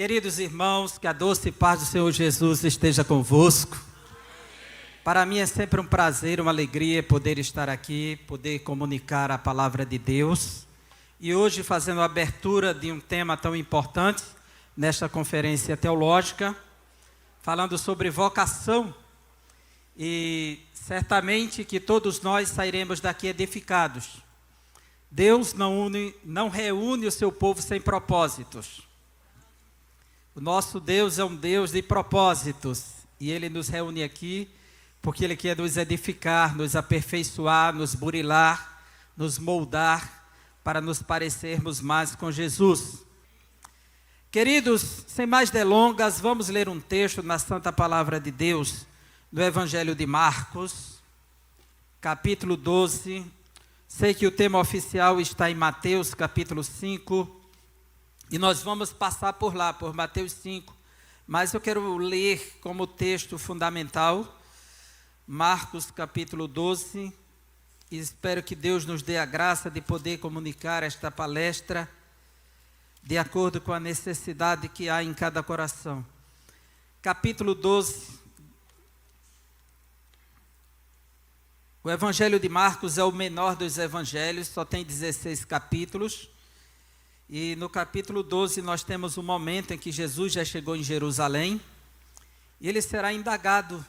Queridos irmãos, que a doce paz do Senhor Jesus esteja convosco. Para mim é sempre um prazer, uma alegria poder estar aqui, poder comunicar a palavra de Deus. E hoje fazendo a abertura de um tema tão importante, nesta conferência teológica, falando sobre vocação. E certamente que todos nós sairemos daqui edificados. Deus não reúne o seu povo sem propósitos. O nosso Deus é um Deus de propósitos, e Ele nos reúne aqui porque Ele quer nos edificar, nos aperfeiçoar, nos burilar, nos moldar, para nos parecermos mais com Jesus. Queridos, sem mais delongas, vamos ler um texto na Santa Palavra de Deus, no Evangelho de Marcos, capítulo 12. Sei que o tema oficial está em Mateus, capítulo 5, e nós vamos passar por lá, por Mateus 5, mas eu quero ler como texto fundamental, Marcos capítulo 12, e espero que Deus nos dê a graça de poder comunicar esta palestra de acordo com a necessidade que há em cada coração. Capítulo 12, o Evangelho de Marcos é o menor dos evangelhos, só tem 16 capítulos. E no capítulo 12 nós temos um momento em que Jesus já chegou em Jerusalém. E ele será indagado.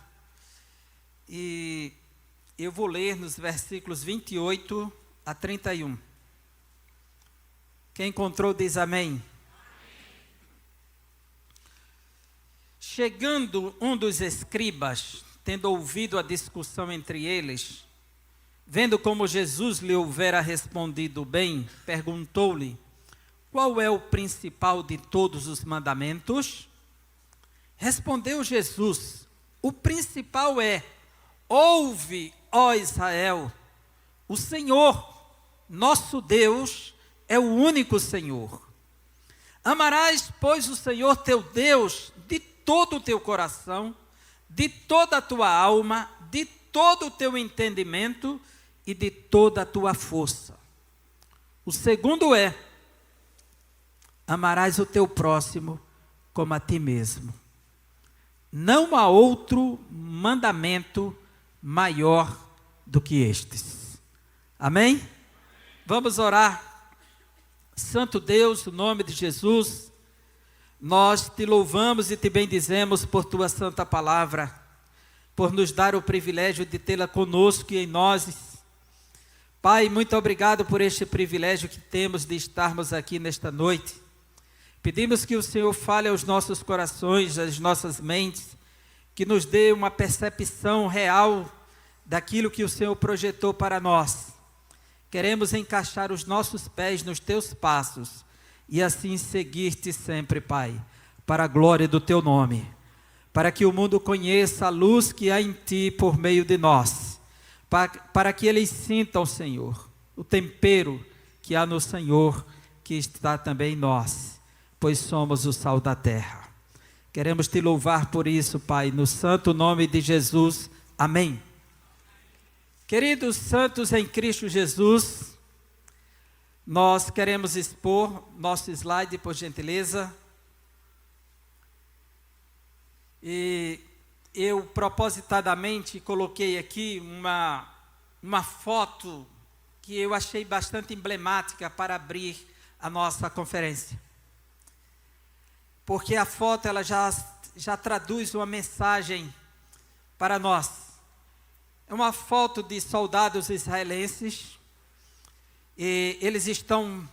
E eu vou ler nos versículos 28 a 31. Quem encontrou diz amém. Chegando um dos escribas, tendo ouvido a discussão entre eles, vendo como Jesus lhe houvera respondido bem, perguntou-lhe: qual é o principal de todos os mandamentos? Respondeu Jesus: o principal é: ouve, ó Israel, o Senhor, nosso Deus, é o único Senhor. Amarás, pois, o Senhor teu Deus de todo o teu coração, de toda a tua alma, de todo o teu entendimento e de toda a tua força. O segundo é: amarás o teu próximo como a ti mesmo. Não há outro mandamento maior do que estes. Amém? Vamos orar. Santo Deus, no nome de Jesus, nós te louvamos e te bendizemos por tua santa palavra, por nos dar o privilégio de tê-la conosco e em nós. Pai, muito obrigado por este privilégio que temos de estarmos aqui nesta noite. Pedimos que o Senhor fale aos nossos corações, às nossas mentes, que nos dê uma percepção real daquilo que o Senhor projetou para nós. Queremos encaixar os nossos pés nos teus passos e assim seguir-te sempre, Pai, para a glória do teu nome, para que o mundo conheça a luz que há em ti por meio de nós, para que eles sintam, Senhor, o tempero que há no Senhor, que está também em nós, pois somos o sal da terra. Queremos te louvar por isso, Pai, no santo nome de Jesus. Amém. Queridos santos em Cristo Jesus, nós queremos expor nosso slide, por gentileza. E eu propositadamente coloquei aqui uma foto que eu achei bastante emblemática para abrir a nossa conferência. Porque a foto ela já traduz uma mensagem para nós. É uma foto de soldados israelenses, e eles estão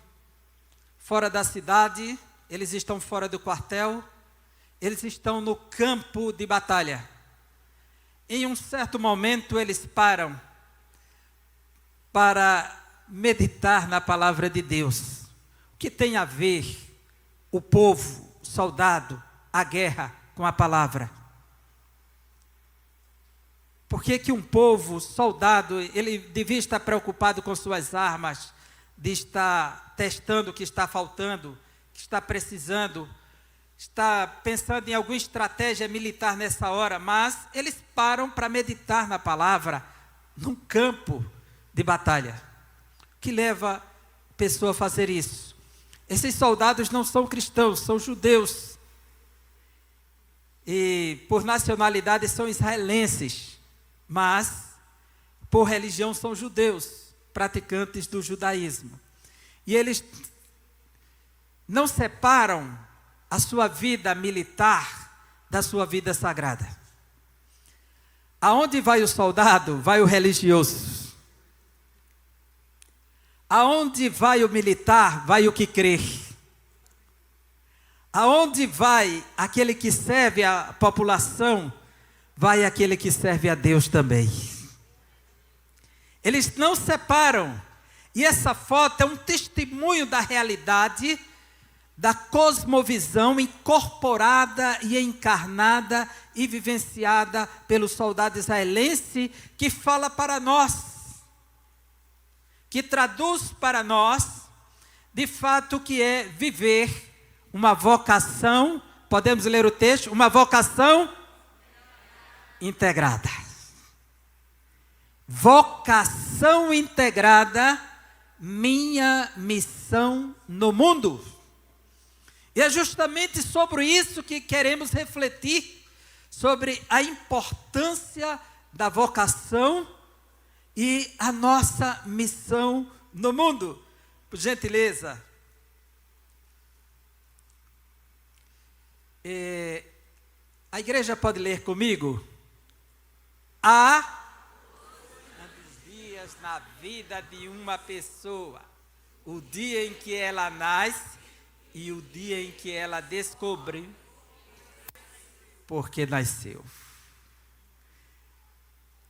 fora da cidade, eles estão fora do quartel, eles estão no campo de batalha. Em um certo momento eles param para meditar na palavra de Deus. O que tem a ver o povo, soldado, a guerra com a palavra? Por que um povo, soldado, ele devia estar preocupado com suas armas, de estar testando o que está faltando, que está precisando, está pensando em alguma estratégia militar nessa hora, mas eles param para meditar na palavra, num campo de batalha. O que leva a pessoa a fazer isso? Esses soldados não são cristãos, são judeus, e por nacionalidade são israelenses, mas por religião são judeus, praticantes do judaísmo. E eles não separam a sua vida militar da sua vida sagrada. Aonde vai o soldado, vai o religioso. Aonde vai o militar, vai o que crê. Aonde vai aquele que serve a população, vai aquele que serve a Deus também. Eles não separam. E essa foto é um testemunho da realidade, da cosmovisão incorporada e encarnada e vivenciada pelo soldado israelense, que fala para nós, que traduz para nós, de fato, o que é viver uma vocação. Podemos ler o texto? Uma vocação integrada. Vocação integrada, minha missão no mundo. E é justamente sobre isso que queremos refletir, sobre a importância da vocação e a nossa missão no mundo. Por gentileza. A igreja pode ler comigo? Há dias na vida de uma pessoa, o dia em que ela nasce e o dia em que ela descobre porque nasceu.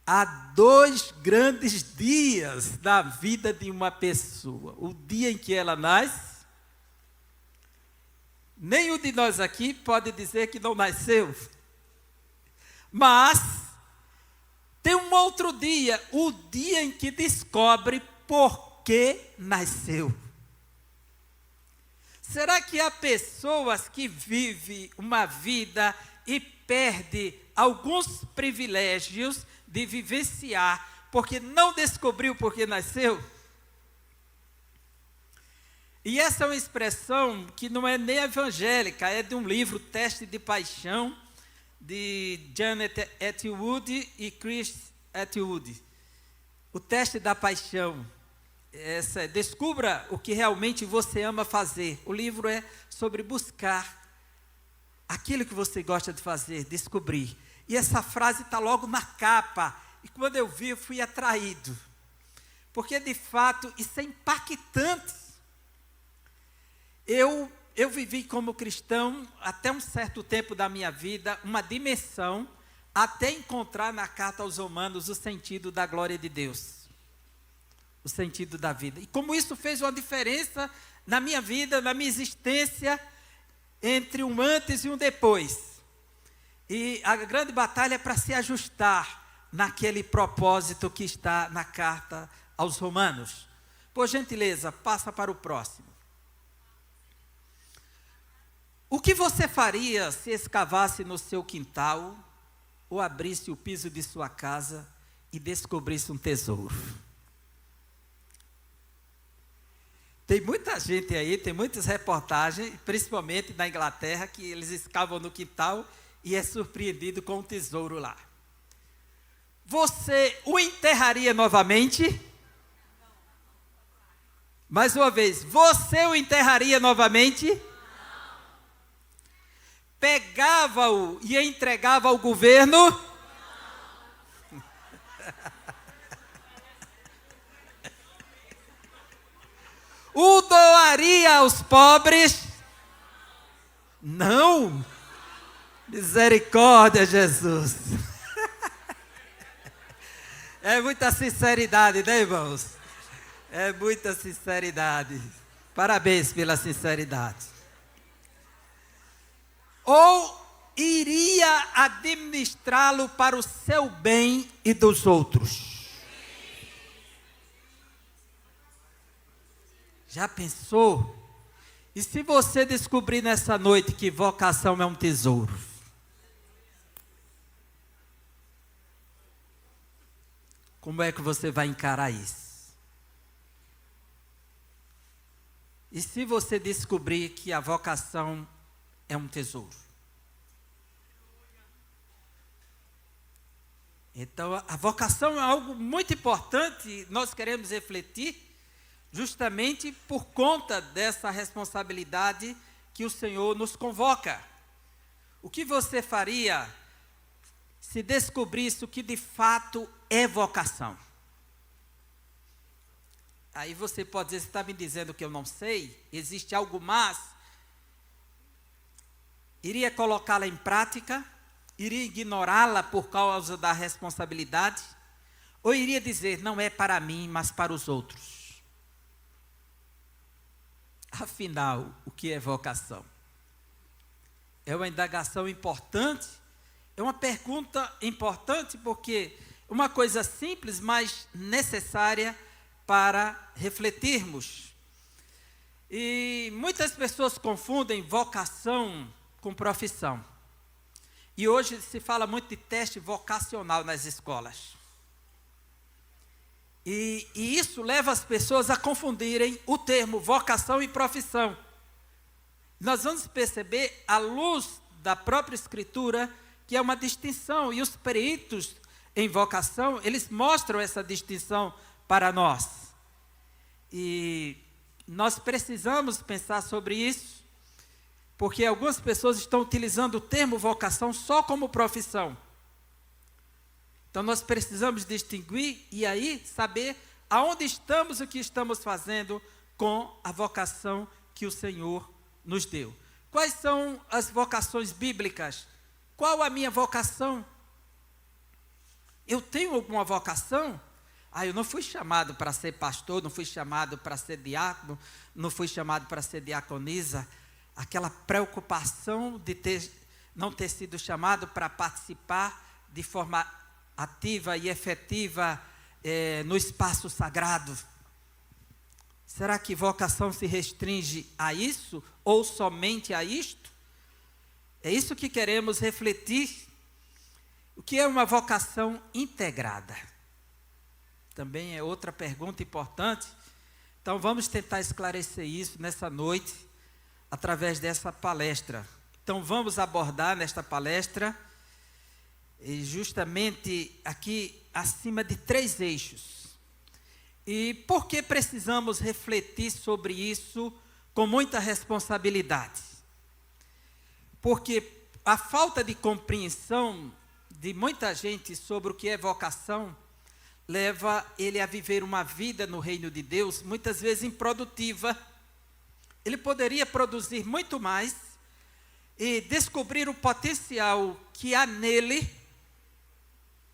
Há 2 grandes dias na vida de uma pessoa: o dia em que ela nasce. Nenhum de nós aqui pode dizer que não nasceu. Mas tem um outro dia, o dia em que descobre por que nasceu. Será que há pessoas que vivem uma vida e perdem alguns privilégios de vivenciar porque não descobriu por que nasceu? E essa é uma expressão que não é nem evangélica, é de um livro, Teste de Paixão, de Janet Atwood e Chris Atwood. O teste da paixão. Descubra o que realmente você ama fazer. O livro é sobre buscar aquilo que você gosta de fazer, descobrir. E essa frase está logo na capa. E quando eu vi, eu fui atraído. Porque, de fato, isso é impactante. Eu vivi como cristão até um certo tempo da minha vida, uma dimensão, até encontrar na carta aos Romanos o sentido da glória de Deus, o sentido da vida. E como isso fez uma diferença na minha vida, na minha existência, entre um antes e um depois. E a grande batalha é para se ajustar naquele propósito que está na carta aos Romanos. Por gentileza, passa para o próximo. O que você faria se escavasse no seu quintal ou abrisse o piso de sua casa e descobrisse um tesouro? Tem muita gente aí, tem muitas reportagens, principalmente na Inglaterra, que eles escavam no quintal e é surpreendido com um tesouro lá. Você o enterraria novamente? Mais uma vez, você o enterraria novamente? Pegava-o e entregava ao governo? O doaria aos pobres? Não. Misericórdia, Jesus. É muita sinceridade, né, irmãos? É muita sinceridade. Parabéns pela sinceridade. Ou iria administrá-lo para o seu bem e dos outros? Já pensou? E se você descobrir nessa noite que vocação é um tesouro? Como é que você vai encarar isso? E se você descobrir que a vocação é um tesouro? Então, a vocação é algo muito importante, nós queremos refletir justamente por conta dessa responsabilidade que o Senhor nos convoca. O que você faria se descobrisse o que de fato é vocação? Aí você pode dizer, você está me dizendo que eu não sei? Existe algo mais? Iria colocá-la em prática? Iria ignorá-la por causa da responsabilidade? Ou iria dizer, não é para mim, mas para os outros? Afinal, o que é vocação? É uma indagação importante, é uma pergunta importante porque é uma coisa simples, mas necessária para refletirmos. E muitas pessoas confundem vocação com profissão. E hoje se fala muito de teste vocacional nas escolas. E isso leva as pessoas a confundirem o termo vocação e profissão. Nós vamos perceber, à luz da própria Escritura, que é uma distinção. E os peritos em vocação, eles mostram essa distinção para nós. E nós precisamos pensar sobre isso, porque algumas pessoas estão utilizando o termo vocação só como profissão. Então nós precisamos distinguir e aí saber aonde estamos e o que estamos fazendo com a vocação que o Senhor nos deu. Quais são as vocações bíblicas? Qual a minha vocação? Eu tenho alguma vocação? Eu não fui chamado para ser pastor, não fui chamado para ser diácono, não fui chamado para ser diaconisa. Aquela preocupação de não ter sido chamado para participar de forma ativa e efetiva no espaço sagrado. Será que vocação se restringe a isso ou somente a isto? É isso que queremos refletir. O que é uma vocação integrada? Também é outra pergunta importante. Então vamos tentar esclarecer isso nessa noite, através dessa palestra. Então vamos abordar nesta palestra, justamente aqui acima de 3 eixos. E por que precisamos refletir sobre isso com muita responsabilidade? Porque a falta de compreensão de muita gente sobre o que é vocação leva ele a viver uma vida no reino de Deus, muitas vezes improdutiva. Ele poderia produzir muito mais e descobrir o potencial que há nele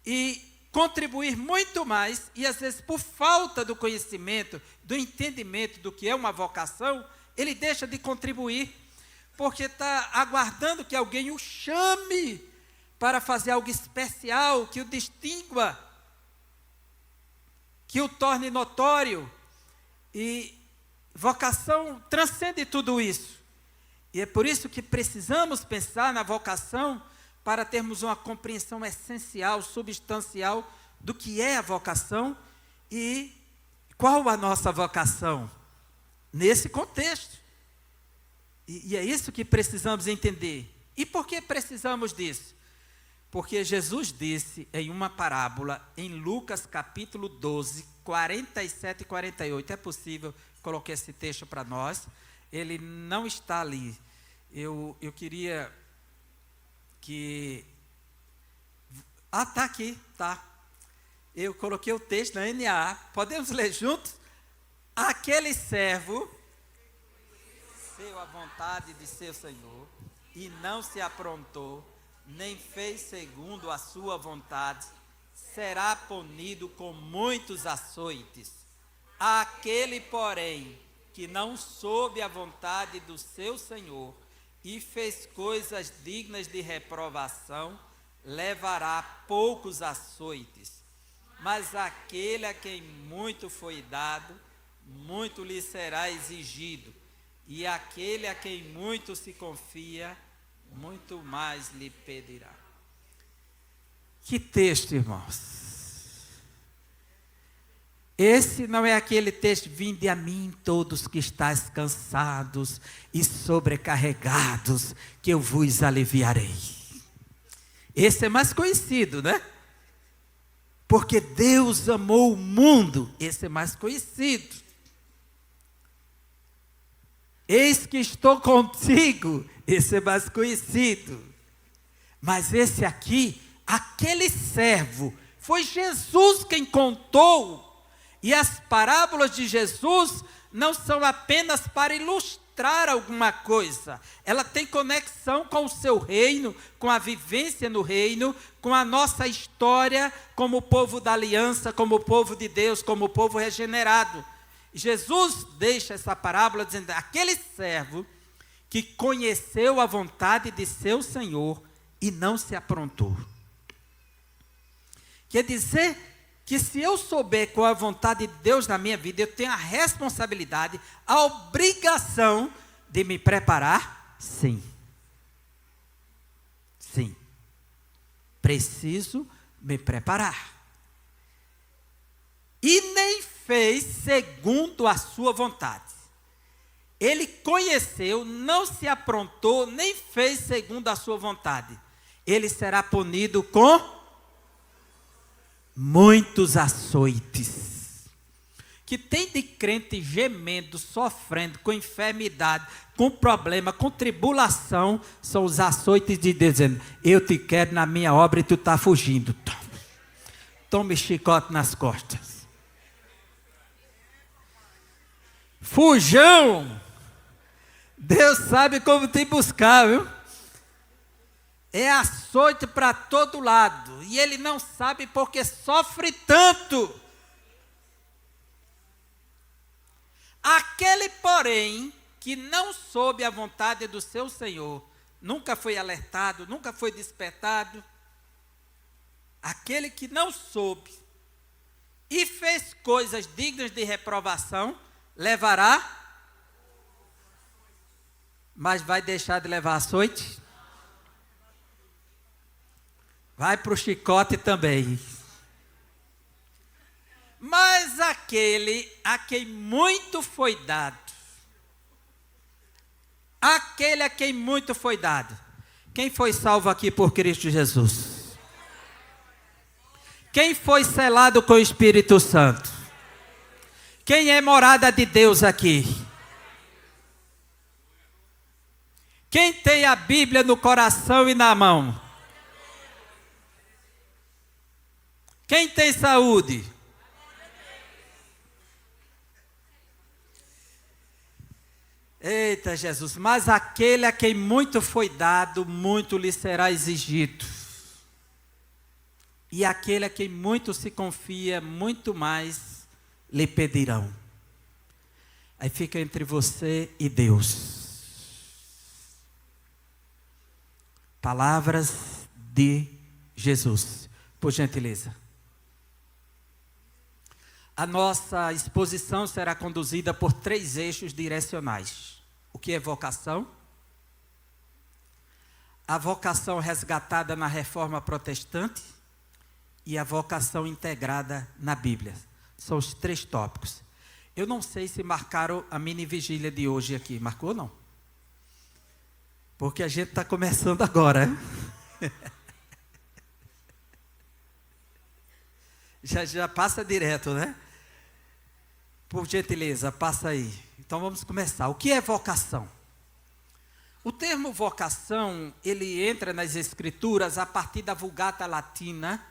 e contribuir muito mais, e às vezes por falta do conhecimento, do entendimento do que é uma vocação, ele deixa de contribuir, porque está aguardando que alguém o chame para fazer algo especial, que o distingua, que o torne notório. E vocação transcende tudo isso. E é por isso que precisamos pensar na vocação para termos uma compreensão essencial, substancial do que é a vocação e qual a nossa vocação nesse contexto. E é isso que precisamos entender. E por que precisamos disso? Porque Jesus disse em uma parábola, em Lucas capítulo 12, 47 e 48. É possível colocar esse texto para nós? Ele não está ali. Eu queria que... está aqui, tá. Eu coloquei o texto na NA. Podemos ler juntos? Aquele servo conheceu a vontade de seu Senhor e não se aprontou, nem fez segundo a sua vontade, será punido com muitos açoites. Aquele, porém, que não soube a vontade do seu Senhor e fez coisas dignas de reprovação, levará poucos açoites. Mas aquele a quem muito foi dado, muito lhe será exigido. E aquele a quem muito se confia, muito mais lhe pedirá. Que texto, irmãos! Esse não é aquele texto, vinde a mim todos que estáis cansados e sobrecarregados, que eu vos aliviarei. Esse é mais conhecido, né? Porque Deus amou o mundo, esse é mais conhecido. Eis que estou contigo, esse é mais conhecido. Mas esse aqui, aquele servo, foi Jesus quem contou. E as parábolas de Jesus não são apenas para ilustrar alguma coisa. Ela tem conexão com o seu reino, com a vivência no reino, com a nossa história como povo da aliança, como povo de Deus, como povo regenerado. Jesus deixa essa parábola dizendo: aquele servo que conheceu a vontade de seu Senhor e não se aprontou. Quer dizer que se eu souber qual é a vontade de Deus na minha vida, eu tenho a responsabilidade, a obrigação de me preparar? Sim. Sim. Preciso me preparar. E nem fez segundo a sua vontade. Ele conheceu, não se aprontou, nem fez segundo a sua vontade. Ele será punido com muitos açoites. Que tem de crente gemendo, sofrendo, com enfermidade, com problema, com tribulação, são os açoites de Deus dizendo: eu te quero na minha obra e tu está fugindo. Tome chicote nas costas. Fujão! Deus sabe como te buscar, viu? É açoite para todo lado. E ele não sabe porque sofre tanto. Aquele, porém, que não soube a vontade do seu Senhor, nunca foi alertado, nunca foi despertado. Aquele que não soube e fez coisas dignas de reprovação, levará, mas vai deixar de levar açoite? Vai para o chicote também. Mas aquele a quem muito foi dado, aquele a quem muito foi dado, quem foi salvo aqui por Cristo Jesus? Quem foi selado com o Espírito Santo? Quem é morada de Deus aqui? Quem tem a Bíblia no coração e na mão? Quem tem saúde? Eita Jesus, mas aquele a quem muito foi dado, muito lhe será exigido. E aquele a quem muito se confia, muito mais lhe pedirão. Aí fica entre você e Deus. Palavras de Jesus, por gentileza. A nossa exposição será conduzida por 3 eixos direcionais. O que é vocação? A vocação resgatada na Reforma Protestante e a vocação integrada na Bíblia. São os 3 tópicos. Eu não sei se marcaram a mini vigília de hoje aqui. Marcou ou não? Porque a gente está começando agora. Já passa direto, né? Por gentileza, passa aí. Então vamos começar. O que é vocação? O termo vocação, ele entra nas Escrituras a partir da Vulgata Latina,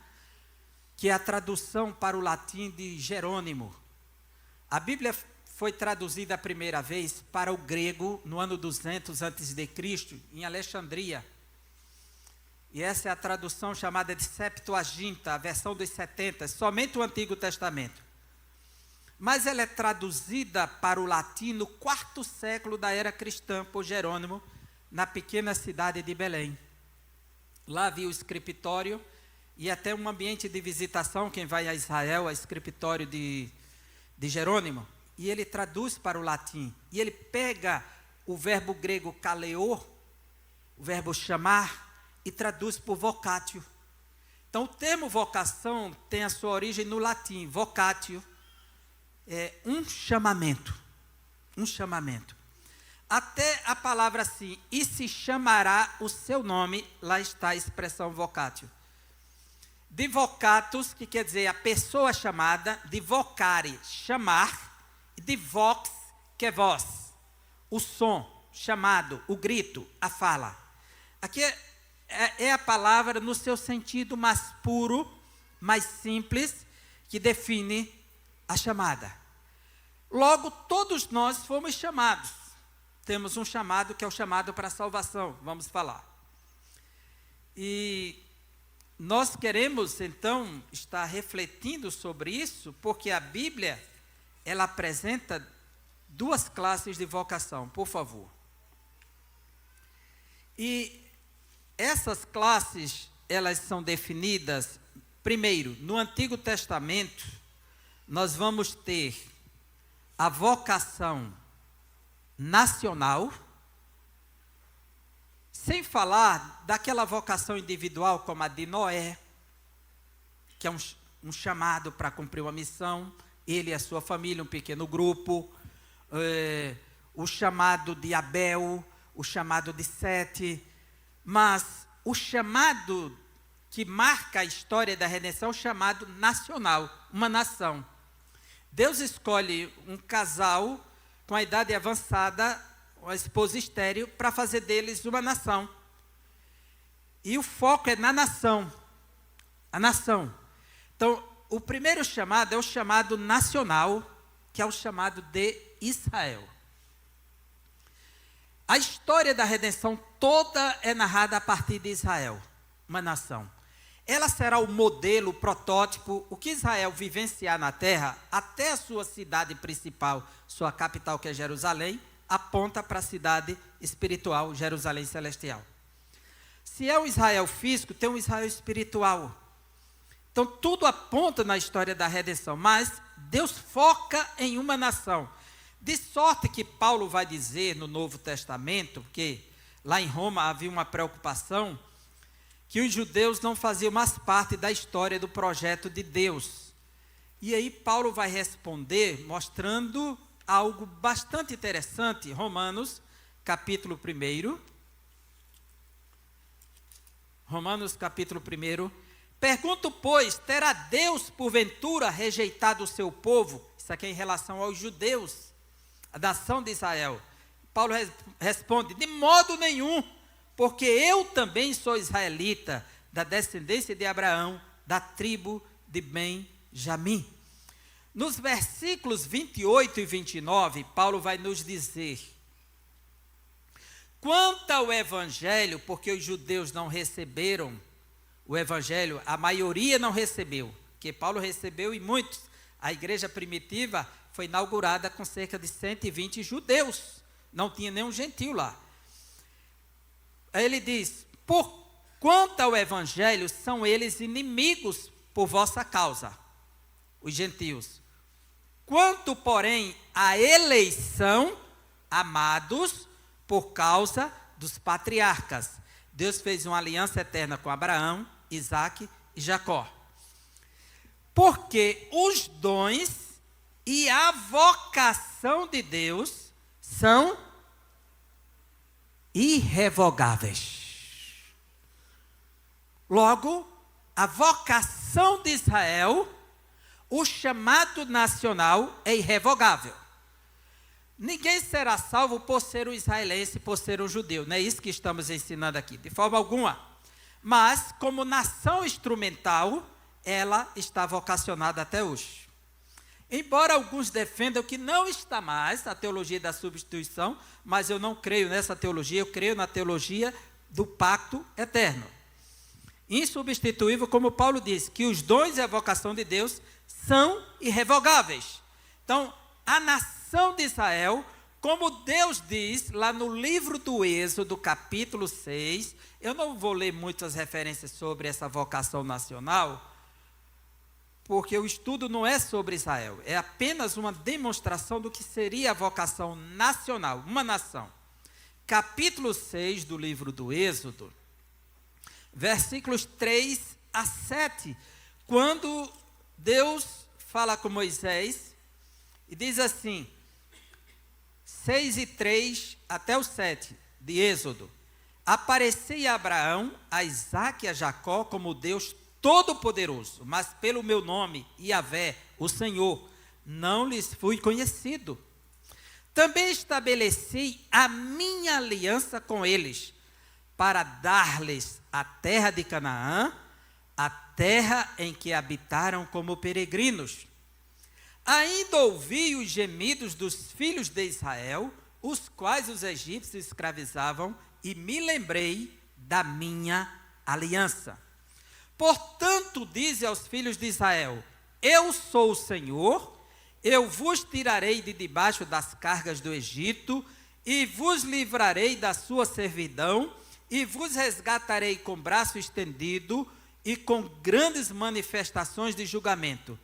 que é a tradução para o latim de Jerônimo. A Bíblia foi traduzida a primeira vez para o grego no ano 200 a.C., em Alexandria. E essa é a tradução chamada de Septuaginta, a versão dos 70, somente o Antigo Testamento. Mas ela é traduzida para o latim no 4º século da era cristã por Jerônimo, na pequena cidade de Belém. Lá havia o escritório e até um ambiente de visitação. Quem vai a Israel, é escritório de Jerônimo. E ele traduz para o latim. E ele pega o verbo grego kaleo, o verbo chamar, e traduz por vocatio. Então o termo vocação tem a sua origem no latim. Vocatio é um chamamento. Um chamamento. Até a palavra assim, e se chamará o seu nome, lá está a expressão vocatio. Divocatus, que quer dizer a pessoa chamada, divocare, chamar, e divox, que é voz, o som, chamado, o grito, a fala. Aqui é a palavra no seu sentido mais puro, mais simples, que define a chamada. Logo, todos nós fomos chamados. Temos um chamado que é o chamado para a salvação, vamos falar. E nós queremos, então, estar refletindo sobre isso, porque a Bíblia, ela apresenta duas classes de vocação, por favor. E essas classes, elas são definidas, primeiro, no Antigo Testamento, nós vamos ter a vocação nacional, sem falar daquela vocação individual como a de Noé, que é um chamado para cumprir uma missão, ele e a sua família, um pequeno grupo, o chamado de Abel, o chamado de Sete, mas o chamado que marca a história da redenção é o chamado nacional, uma nação. Deus escolhe um casal com a idade avançada, uma esposa estéril, para fazer deles uma nação. E o foco é na nação. A nação. Então, o primeiro chamado é o chamado nacional, que é o chamado de Israel. A história da redenção toda é narrada a partir de Israel, uma nação. Ela será o modelo, o protótipo, o que Israel vivenciar na terra, até a sua cidade principal, sua capital, que é Jerusalém, aponta para a cidade espiritual, Jerusalém celestial. Se é um Israel físico, tem um Israel espiritual. Então, tudo aponta na história da redenção, mas Deus foca em uma nação. De sorte que Paulo vai dizer no Novo Testamento, porque lá em Roma havia uma preocupação, que os judeus não faziam mais parte da história do projeto de Deus. E aí Paulo vai responder mostrando algo bastante interessante, Romanos, capítulo 1. Romanos, capítulo 1. Pergunto, pois, terá Deus, porventura, rejeitado o seu povo? Isso aqui é em relação aos judeus, a nação de Israel. Paulo responde, de modo nenhum, porque eu também sou israelita, da descendência de Abraão, da tribo de Benjamim. Nos versículos 28 e 29, Paulo vai nos dizer, quanto ao evangelho, porque os judeus não receberam o evangelho, a maioria não recebeu, que Paulo recebeu e muitos. A igreja primitiva foi inaugurada com cerca de 120 judeus, não tinha nenhum gentio lá. Aí ele diz, por quanto ao evangelho, são eles inimigos por vossa causa, os gentios. Quanto, porém, à eleição, amados, por causa dos patriarcas. Deus fez uma aliança eterna com Abraão, Isaque e Jacó. Porque os dons e a vocação de Deus são irrevogáveis. Logo, a vocação de Israel, o chamado nacional é irrevogável. Ninguém será salvo por ser um israelense, por ser um judeu. Não é isso que estamos ensinando aqui, de forma alguma. Mas, como nação instrumental, ela está vocacionada até hoje. Embora alguns defendam que não está mais a teologia da substituição, mas eu não creio nessa teologia, eu creio na teologia do pacto eterno. Insubstituível, como Paulo diz, que os dons e a vocação de Deus são irrevogáveis. Então, a nação de Israel, como Deus diz lá no livro do Êxodo, capítulo 6, eu não vou ler muitas referências sobre essa vocação nacional, porque o estudo não é sobre Israel, é apenas uma demonstração do que seria a vocação nacional, uma nação. Capítulo 6 do livro do Êxodo, versículos 3 a 7, quando Deus fala com Moisés e diz assim, 6 e 3 até o 7 de Êxodo, aparecia a Abraão, a Isaque e a Jacó como Deus Todo-Poderoso, mas pelo meu nome, Yahvé, o Senhor, não lhes fui conhecido. Também estabeleci a minha aliança com eles, para dar-lhes a terra de Canaã, a terra em que habitaram como peregrinos. Ainda ouvi os gemidos dos filhos de Israel, os quais os egípcios escravizavam, e me lembrei da minha aliança. Portanto, dize aos filhos de Israel: eu sou o Senhor, eu vos tirarei de debaixo das cargas do Egito, e vos livrarei da sua servidão, e vos resgatarei com braço estendido, e com grandes manifestações de julgamento.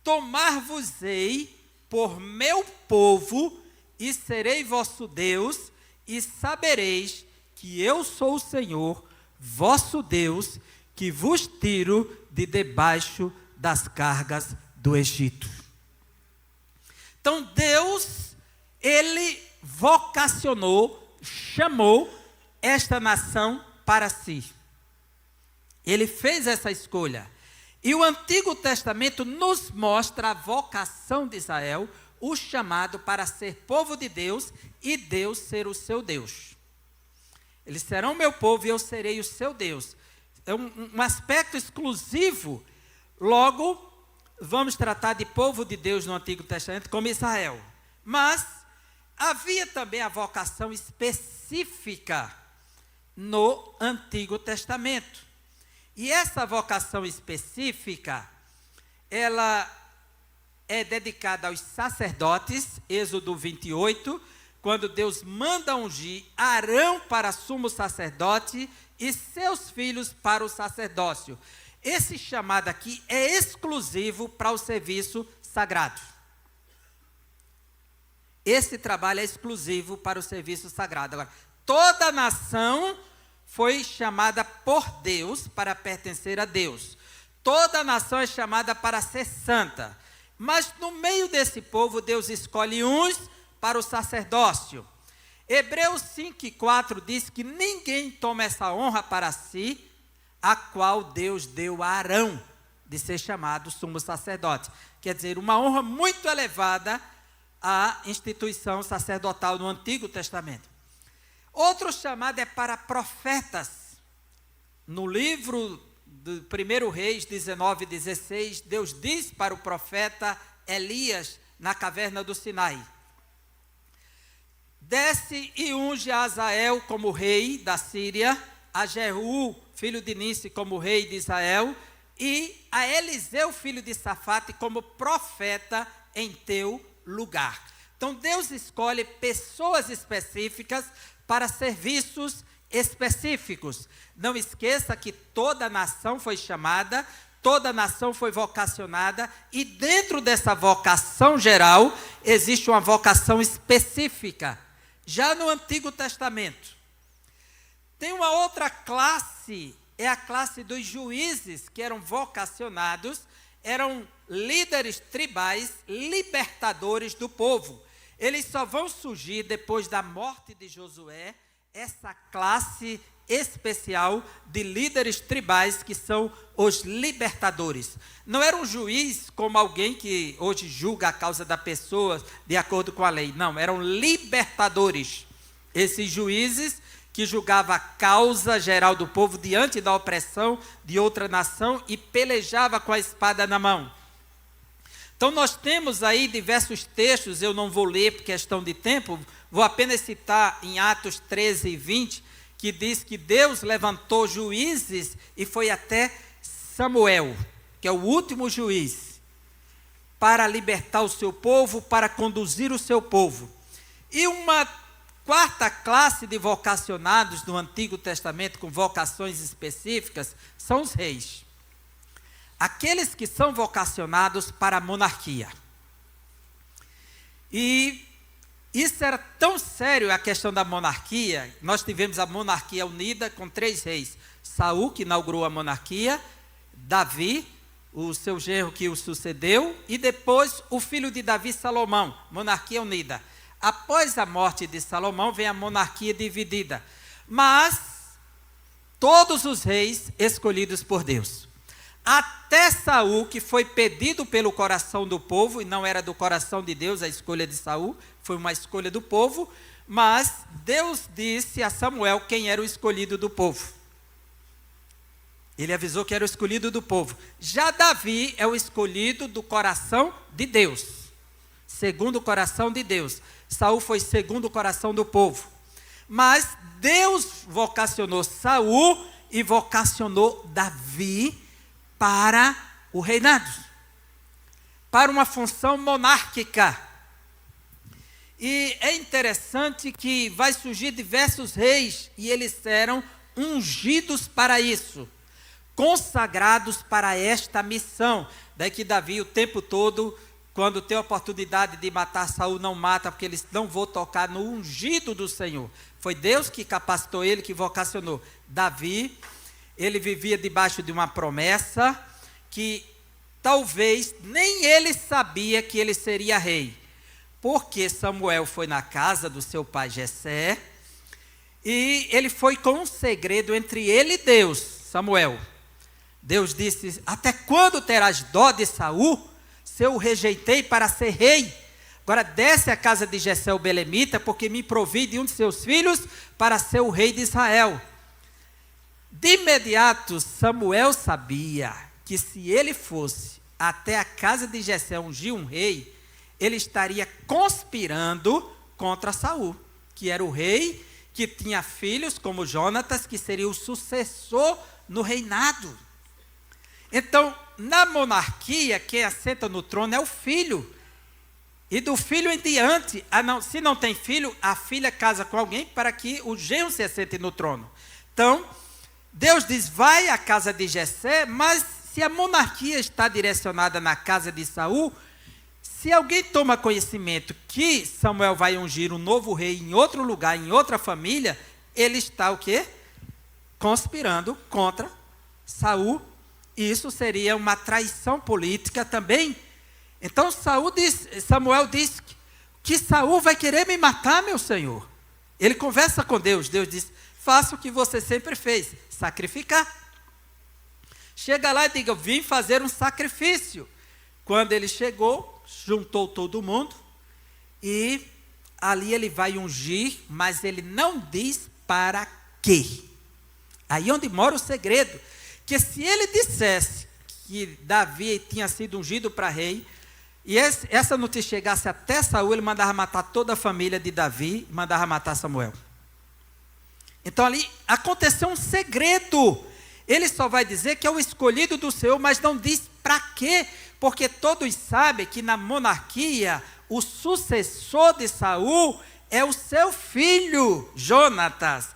Tomar-vos-ei por meu povo, e serei vosso Deus, e sabereis que eu sou o Senhor, vosso Deus, que vos tiro de debaixo das cargas do Egito. Então Deus, Ele vocacionou, chamou esta nação para si. Ele fez essa escolha. E o Antigo Testamento nos mostra a vocação de Israel, o chamado para ser povo de Deus e Deus ser o seu Deus. Eles serão meu povo e eu serei o seu Deus. É um aspecto exclusivo. Logo, vamos tratar de povo de Deus no Antigo Testamento como Israel. Mas havia também a vocação específica no Antigo Testamento. E essa vocação específica, ela é dedicada aos sacerdotes, Êxodo 28, quando Deus manda ungir Arão para sumo sacerdote e seus filhos para o sacerdócio. Esse chamado aqui é exclusivo para o serviço sagrado. Esse trabalho é exclusivo para o serviço sagrado. Agora, toda a nação foi chamada por Deus para pertencer a Deus. Toda a nação é chamada para ser santa. Mas no meio desse povo, Deus escolhe uns para o sacerdócio. Hebreus 5:4 diz que ninguém toma essa honra para si, a qual Deus deu a Arão, de ser chamado sumo sacerdote. Quer dizer, uma honra muito elevada à instituição sacerdotal no Antigo Testamento. Outro chamado é para profetas. No livro do 1 Reis 19:16, Deus diz para o profeta Elias, na caverna do Sinai: desce e unge a Azael como rei da Síria, a Jeú, filho de Nice, como rei de Israel, e a Eliseu, filho de Safate, como profeta em teu lugar. Então Deus escolhe pessoas específicas para serviços específicos. Não esqueça que toda nação foi chamada, toda nação foi vocacionada, e dentro dessa vocação geral, existe uma vocação específica. Já no Antigo Testamento, tem uma outra classe, é a classe dos juízes, que eram vocacionados, eram líderes tribais, libertadores do povo. Eles só vão surgir depois da morte de Josué, essa classe especial de líderes tribais que são os libertadores. Não era um juiz como alguém que hoje julga a causa da pessoa de acordo com a lei. Não, eram libertadores. Esses juízes que julgavam a causa geral do povo diante da opressão de outra nação e pelejava com a espada na mão. Então nós temos aí diversos textos, eu não vou ler por questão de tempo, vou apenas citar em Atos 13 e 20, que diz que Deus levantou juízes e foi até Samuel, que é o último juiz, para libertar o seu povo, para conduzir o seu povo. E uma quarta classe de vocacionados no Antigo Testamento, com vocações específicas, são os reis. Aqueles que são vocacionados para a monarquia. E isso era tão sério, a questão da monarquia. Nós tivemos a monarquia unida com 3 reis. Saul, que inaugurou a monarquia, Davi, o seu genro que o sucedeu, e depois o filho de Davi, Salomão, monarquia unida. Após a morte de Salomão, vem a monarquia dividida. Mas todos os reis escolhidos por Deus. até Saul, que foi pedido pelo coração do povo, e não era do coração de Deus a escolha de Saul, foi uma escolha do povo, mas Deus disse a Samuel quem era o escolhido do povo. Ele avisou que era o escolhido do povo. Já Davi é o escolhido do coração de Deus, segundo o coração de Deus. Saul foi segundo o coração do povo. Mas Deus vocacionou Saul e vocacionou Davi para o reinado, para uma função monárquica. E é interessante que vai surgir diversos reis, e eles serão ungidos para isso, consagrados para esta missão. Daí que Davi o tempo todo, quando tem a oportunidade de matar Saul, não mata, porque eles não vão tocar no ungido do Senhor. Foi Deus que capacitou ele, que vocacionou. Davi, ele vivia debaixo de uma promessa, que talvez nem ele sabia que ele seria rei. Porque Samuel foi na casa do seu pai Jessé, e ele foi com um segredo entre ele e Deus, Samuel. Deus disse: até quando terás dó de Saul, se eu o rejeitei para ser rei? Agora desce à casa de Jessé o belemita, porque me provi de um de seus filhos para ser o rei de Israel. De imediato Samuel sabia que se ele fosse até a casa de Jessé ungir um rei, ele estaria conspirando contra Saul, que era o rei, que tinha filhos como Jonatas, que seria o sucessor no reinado. Então, na monarquia, quem assenta no trono é o filho. E do filho em diante, se não tem filho, a filha casa com alguém para que o genro se assente no trono. Então, Deus diz: vai à casa de Jessé, mas se a monarquia está direcionada na casa de Saul, se alguém toma conhecimento que Samuel vai ungir um novo rei em outro lugar, em outra família, ele está o quê? Conspirando contra Saul. E isso seria uma traição política também. Então Samuel diz que Saul vai querer me matar, meu senhor. Ele conversa com Deus. Deus diz: faça o que você sempre fez, sacrificar. Chega lá e diga: eu vim fazer um sacrifício. Quando ele chegou, juntou todo mundo, e ali ele vai ungir, mas ele não diz para quê. Aí onde mora o segredo, que se ele dissesse que Davi tinha sido ungido para rei, e essa notícia chegasse até Saul, ele mandava matar toda a família de Davi, e mandava matar Samuel. Então ali aconteceu um segredo. Ele só vai dizer que é o escolhido do Senhor, mas não diz para quê, porque todos sabem que na monarquia, o sucessor de Saul é o seu filho, Jonatas.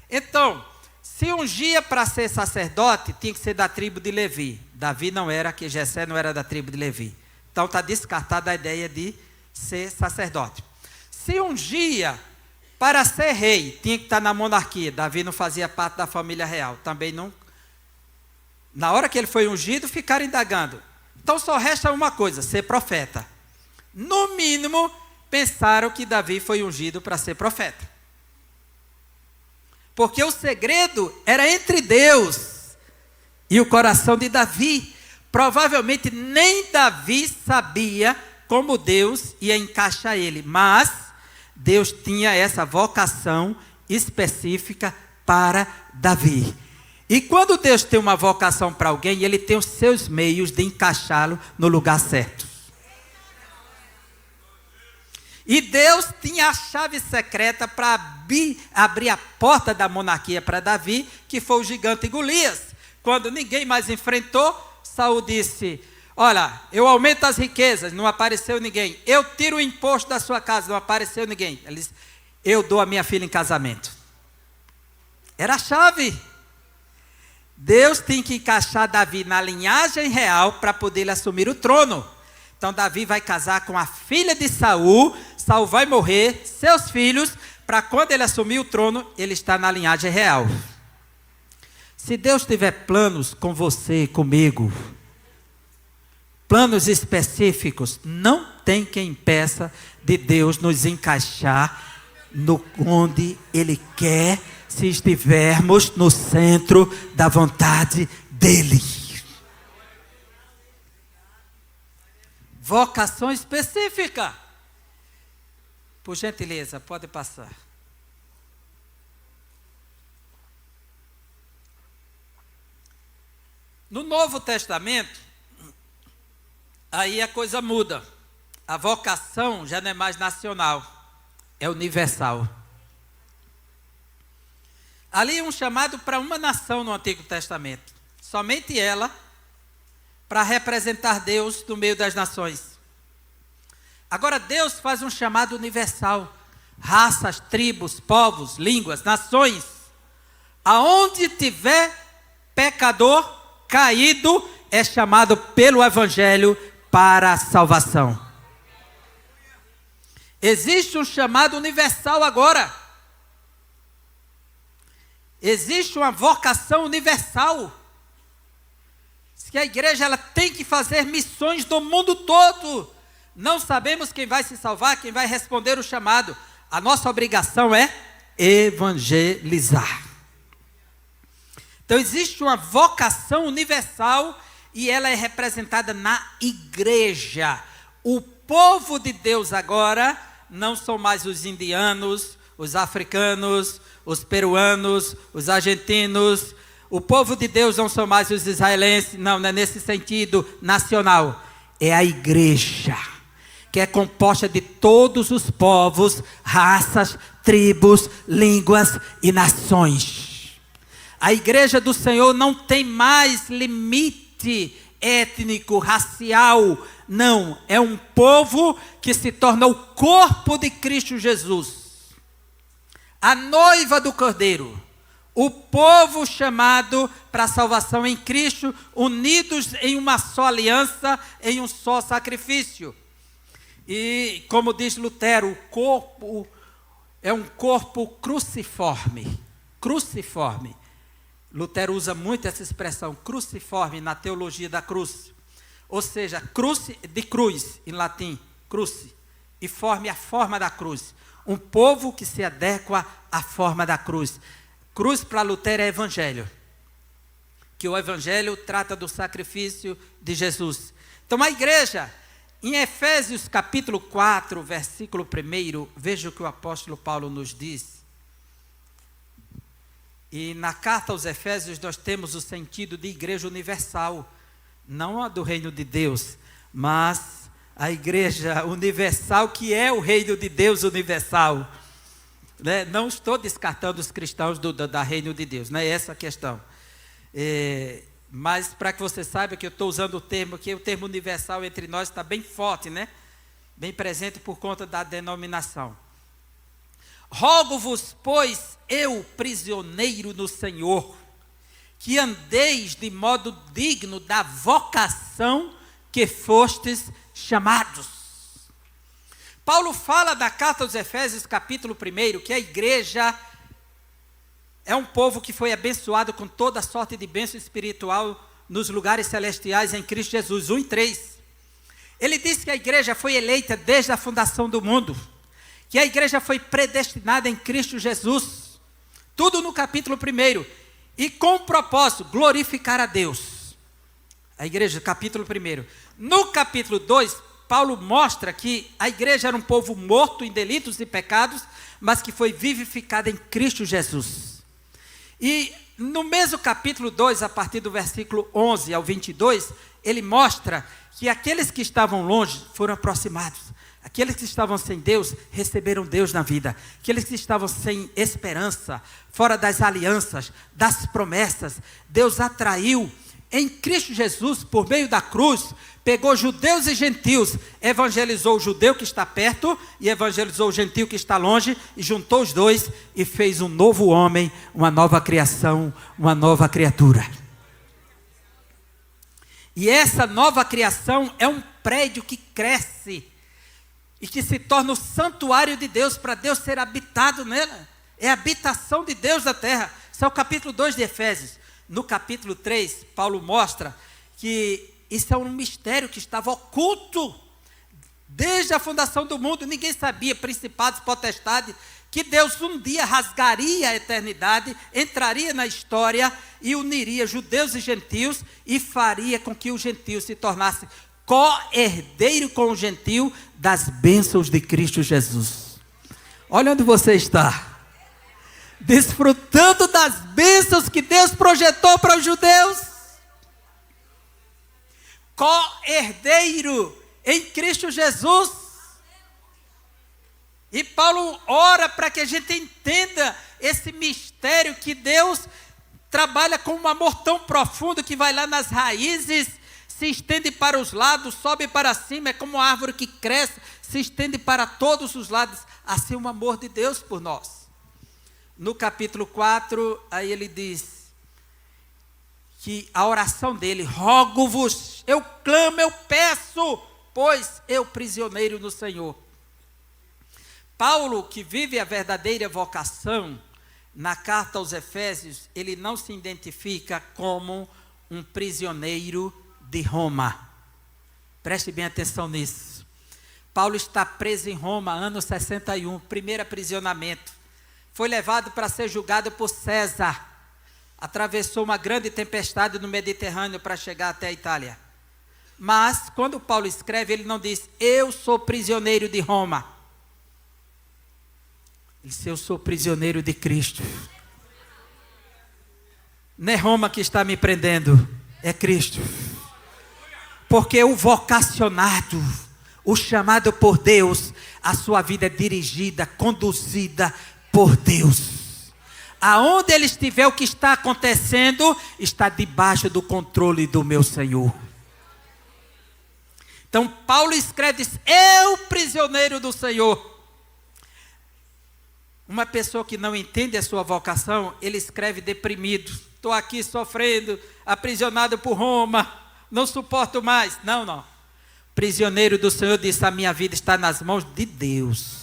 Então, se ungia para ser sacerdote, tinha que ser da tribo de Levi. Davi não era, que Jessé não era da tribo de Levi. Então está descartada a ideia de ser sacerdote. Se ungia para ser rei, tinha que estar na monarquia. Davi não fazia parte da família real. Também não. Na hora que ele foi ungido, ficaram indagando. Então só resta uma coisa: ser profeta. No mínimo, pensaram que Davi foi ungido para ser profeta. Porque o segredo era entre Deus e o coração de Davi. Provavelmente nem Davi sabia como Deus ia encaixar ele, mas Deus tinha essa vocação específica para Davi. E quando Deus tem uma vocação para alguém, Ele tem os seus meios de encaixá-lo no lugar certo. E Deus tinha a chave secreta para abrir a porta da monarquia para Davi, que foi o gigante Golias. Quando ninguém mais enfrentou, Saul disse: olha, eu aumento as riquezas, não apareceu ninguém. Eu tiro o imposto da sua casa, não apareceu ninguém. Ele disse: eu dou a minha filha em casamento. Era a chave. Deus tem que encaixar Davi na linhagem real para poder ele assumir o trono. Então Davi vai casar com a filha de Saul. Saul vai morrer, seus filhos, para quando ele assumir o trono, ele está na linhagem real. Se Deus tiver planos com você, comigo, planos específicos, não tem quem impeça de Deus nos encaixar no onde Ele quer, se estivermos no centro da vontade dEle. vocação específica. Por gentileza, pode passar. No Novo Testamento, aí a coisa muda. A vocação já não é mais nacional, é universal. Ali é um chamado para uma nação no Antigo Testamento. Somente ela, para representar Deus no meio das nações. Agora Deus faz um chamado universal. Raças, tribos, povos, línguas, nações. Aonde tiver pecador caído, é chamado pelo Evangelho para a salvação. Existe um chamado universal agora. Existe uma vocação universal. Que a igreja ela tem que fazer missões do mundo todo. Não sabemos quem vai se salvar, quem vai responder o chamado. A nossa obrigação é evangelizar. Então existe uma vocação universal e ela é representada na igreja. O povo de Deus agora não são mais os indianos, os africanos, os peruanos, os argentinos. O povo de Deus não são mais os israelenses, não é nesse sentido nacional. É a igreja, que é composta de todos os povos, raças, tribos, línguas e nações. A igreja do Senhor não tem mais limite étnico, racial, não. É um povo que se torna o corpo de Cristo Jesus. A noiva do Cordeiro. O povo chamado para a salvação em Cristo, unidos em uma só aliança, em um só sacrifício. E como diz Lutero, o corpo é um corpo cruciforme. Cruciforme. Lutero usa muito essa expressão, cruciforme, na teologia da cruz. Ou seja, cruz de cruz, em latim, cruci, e forme a forma da cruz. Um povo que se adequa à forma da cruz. Cruz para Lutero é evangelho. Que o evangelho trata do sacrifício de Jesus. Então a igreja, em Efésios capítulo 4, versículo 1, veja o que o apóstolo Paulo nos diz. E na carta aos Efésios nós temos o sentido de igreja universal. Não a do reino de Deus, mas a igreja universal que é o reino de Deus universal. Não estou descartando os cristãos da reino de Deus, não é essa a questão. Mas para que você saiba que eu estou usando o termo, que o termo universal entre nós está bem forte, né? Bem presente por conta da denominação. Rogo-vos, pois, eu, prisioneiro no Senhor, que andeis de modo digno da vocação que fostes chamados. Paulo fala da carta aos Efésios, capítulo 1, que a igreja é um povo que foi abençoado com toda sorte de bênção espiritual nos lugares celestiais em Cristo Jesus, 1:3. Ele diz que a igreja foi eleita desde a fundação do mundo, que a igreja foi predestinada em Cristo Jesus, tudo no capítulo 1, e com o propósito, glorificar a Deus. A igreja, capítulo 1. No capítulo 2, Paulo mostra que a igreja era um povo morto em delitos e pecados, mas que foi vivificada em Cristo Jesus. E no mesmo capítulo 2, a partir do versículo 11 ao 22, ele mostra que aqueles que estavam longe foram aproximados. Aqueles que estavam sem Deus, receberam Deus na vida. Aqueles que estavam sem esperança, fora das alianças, das promessas, Deus atraiu em Cristo Jesus, por meio da cruz, pegou judeus e gentios, evangelizou o judeu que está perto e evangelizou o gentio que está longe, e juntou os dois e fez um novo homem, uma nova criação, uma nova criatura. E essa nova criação é um prédio que cresce e que se torna o santuário de Deus, para Deus ser habitado nela. É a habitação de Deus na terra. Esse é o capítulo 2 de Efésios. No capítulo 3, Paulo mostra que isso é um mistério que estava oculto desde a fundação do mundo. Ninguém sabia, principados, potestades, que Deus um dia rasgaria a eternidade, entraria na história e uniria judeus e gentios e faria com que os gentios se tornassem co-herdeiro com o gentil das bênçãos de Cristo Jesus. Olha onde você está. Desfrutando das bênçãos que Deus projetou para os judeus. Co-herdeiro em Cristo Jesus. E Paulo ora para que a gente entenda esse mistério que Deus trabalha com um amor tão profundo que vai lá nas raízes, se estende para os lados, sobe para cima, é como uma árvore que cresce, se estende para todos os lados. Assim o amor de Deus por nós. No capítulo 4, aí ele diz que a oração dele: rogo-vos, eu clamo, eu peço, pois eu prisioneiro no Senhor. Paulo, que vive a verdadeira vocação, na carta aos Efésios, ele não se identifica como um prisioneiro de Roma. Preste bem atenção nisso. Paulo está preso em Roma, ano 61, primeiro aprisionamento. Foi levado para ser julgado por César. Atravessou uma grande tempestade no Mediterrâneo para chegar até a Itália. Mas, quando Paulo escreve, ele não diz: eu sou prisioneiro de Roma. Ele diz: eu sou prisioneiro de Cristo. Não é Roma que está me prendendo, é Cristo. Porque o vocacionado, o chamado por Deus, a sua vida é dirigida, conduzida por Deus. Aonde ele estiver, o que está acontecendo está debaixo do controle do meu Senhor. Então Paulo escreve: diz, eu prisioneiro do Senhor. Uma pessoa que não entende a sua vocação, ele escreve deprimido: estou aqui sofrendo, aprisionado por Roma, não suporto mais. Não. Prisioneiro do Senhor disse: a minha vida está nas mãos de Deus.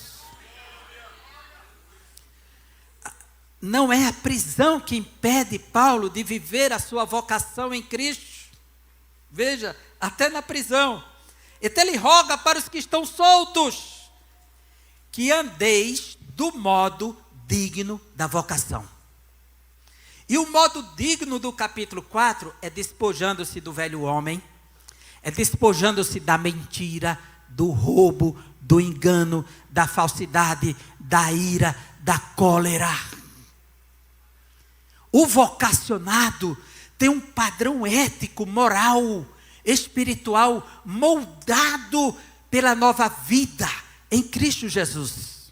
Não é a prisão que impede Paulo de viver a sua vocação em Cristo. Veja, até na prisão. Então ele roga para os que estão soltos, que andeis do modo digno da vocação. E o modo digno do capítulo 4 é despojando-se do velho homem, é despojando-se da mentira, do roubo, do engano, da falsidade, da ira, da cólera. O vocacionado tem um padrão ético, moral, espiritual, moldado pela nova vida em Cristo Jesus.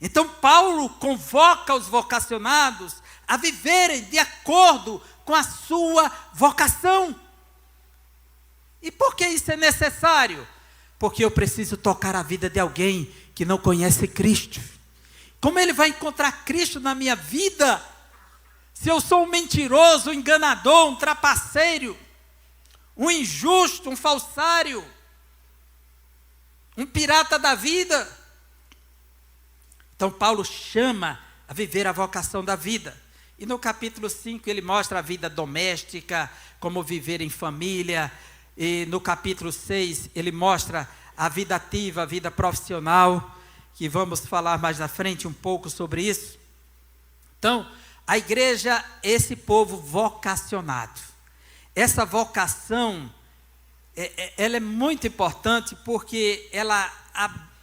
Então Paulo convoca os vocacionados a viverem de acordo com a sua vocação. E por que isso é necessário? Porque eu preciso tocar a vida de alguém que não conhece Cristo. Como ele vai encontrar Cristo na minha vida, se eu sou um mentiroso, um enganador, um trapaceiro, um injusto, um falsário, um pirata da vida? Então Paulo chama a viver a vocação da vida. E no capítulo 5 ele mostra a vida doméstica, como viver em família. E no capítulo 6 ele mostra a vida ativa, a vida profissional, que vamos falar mais na frente um pouco sobre isso. Então, a igreja é esse povo vocacionado. Essa vocação, ela é muito importante porque ela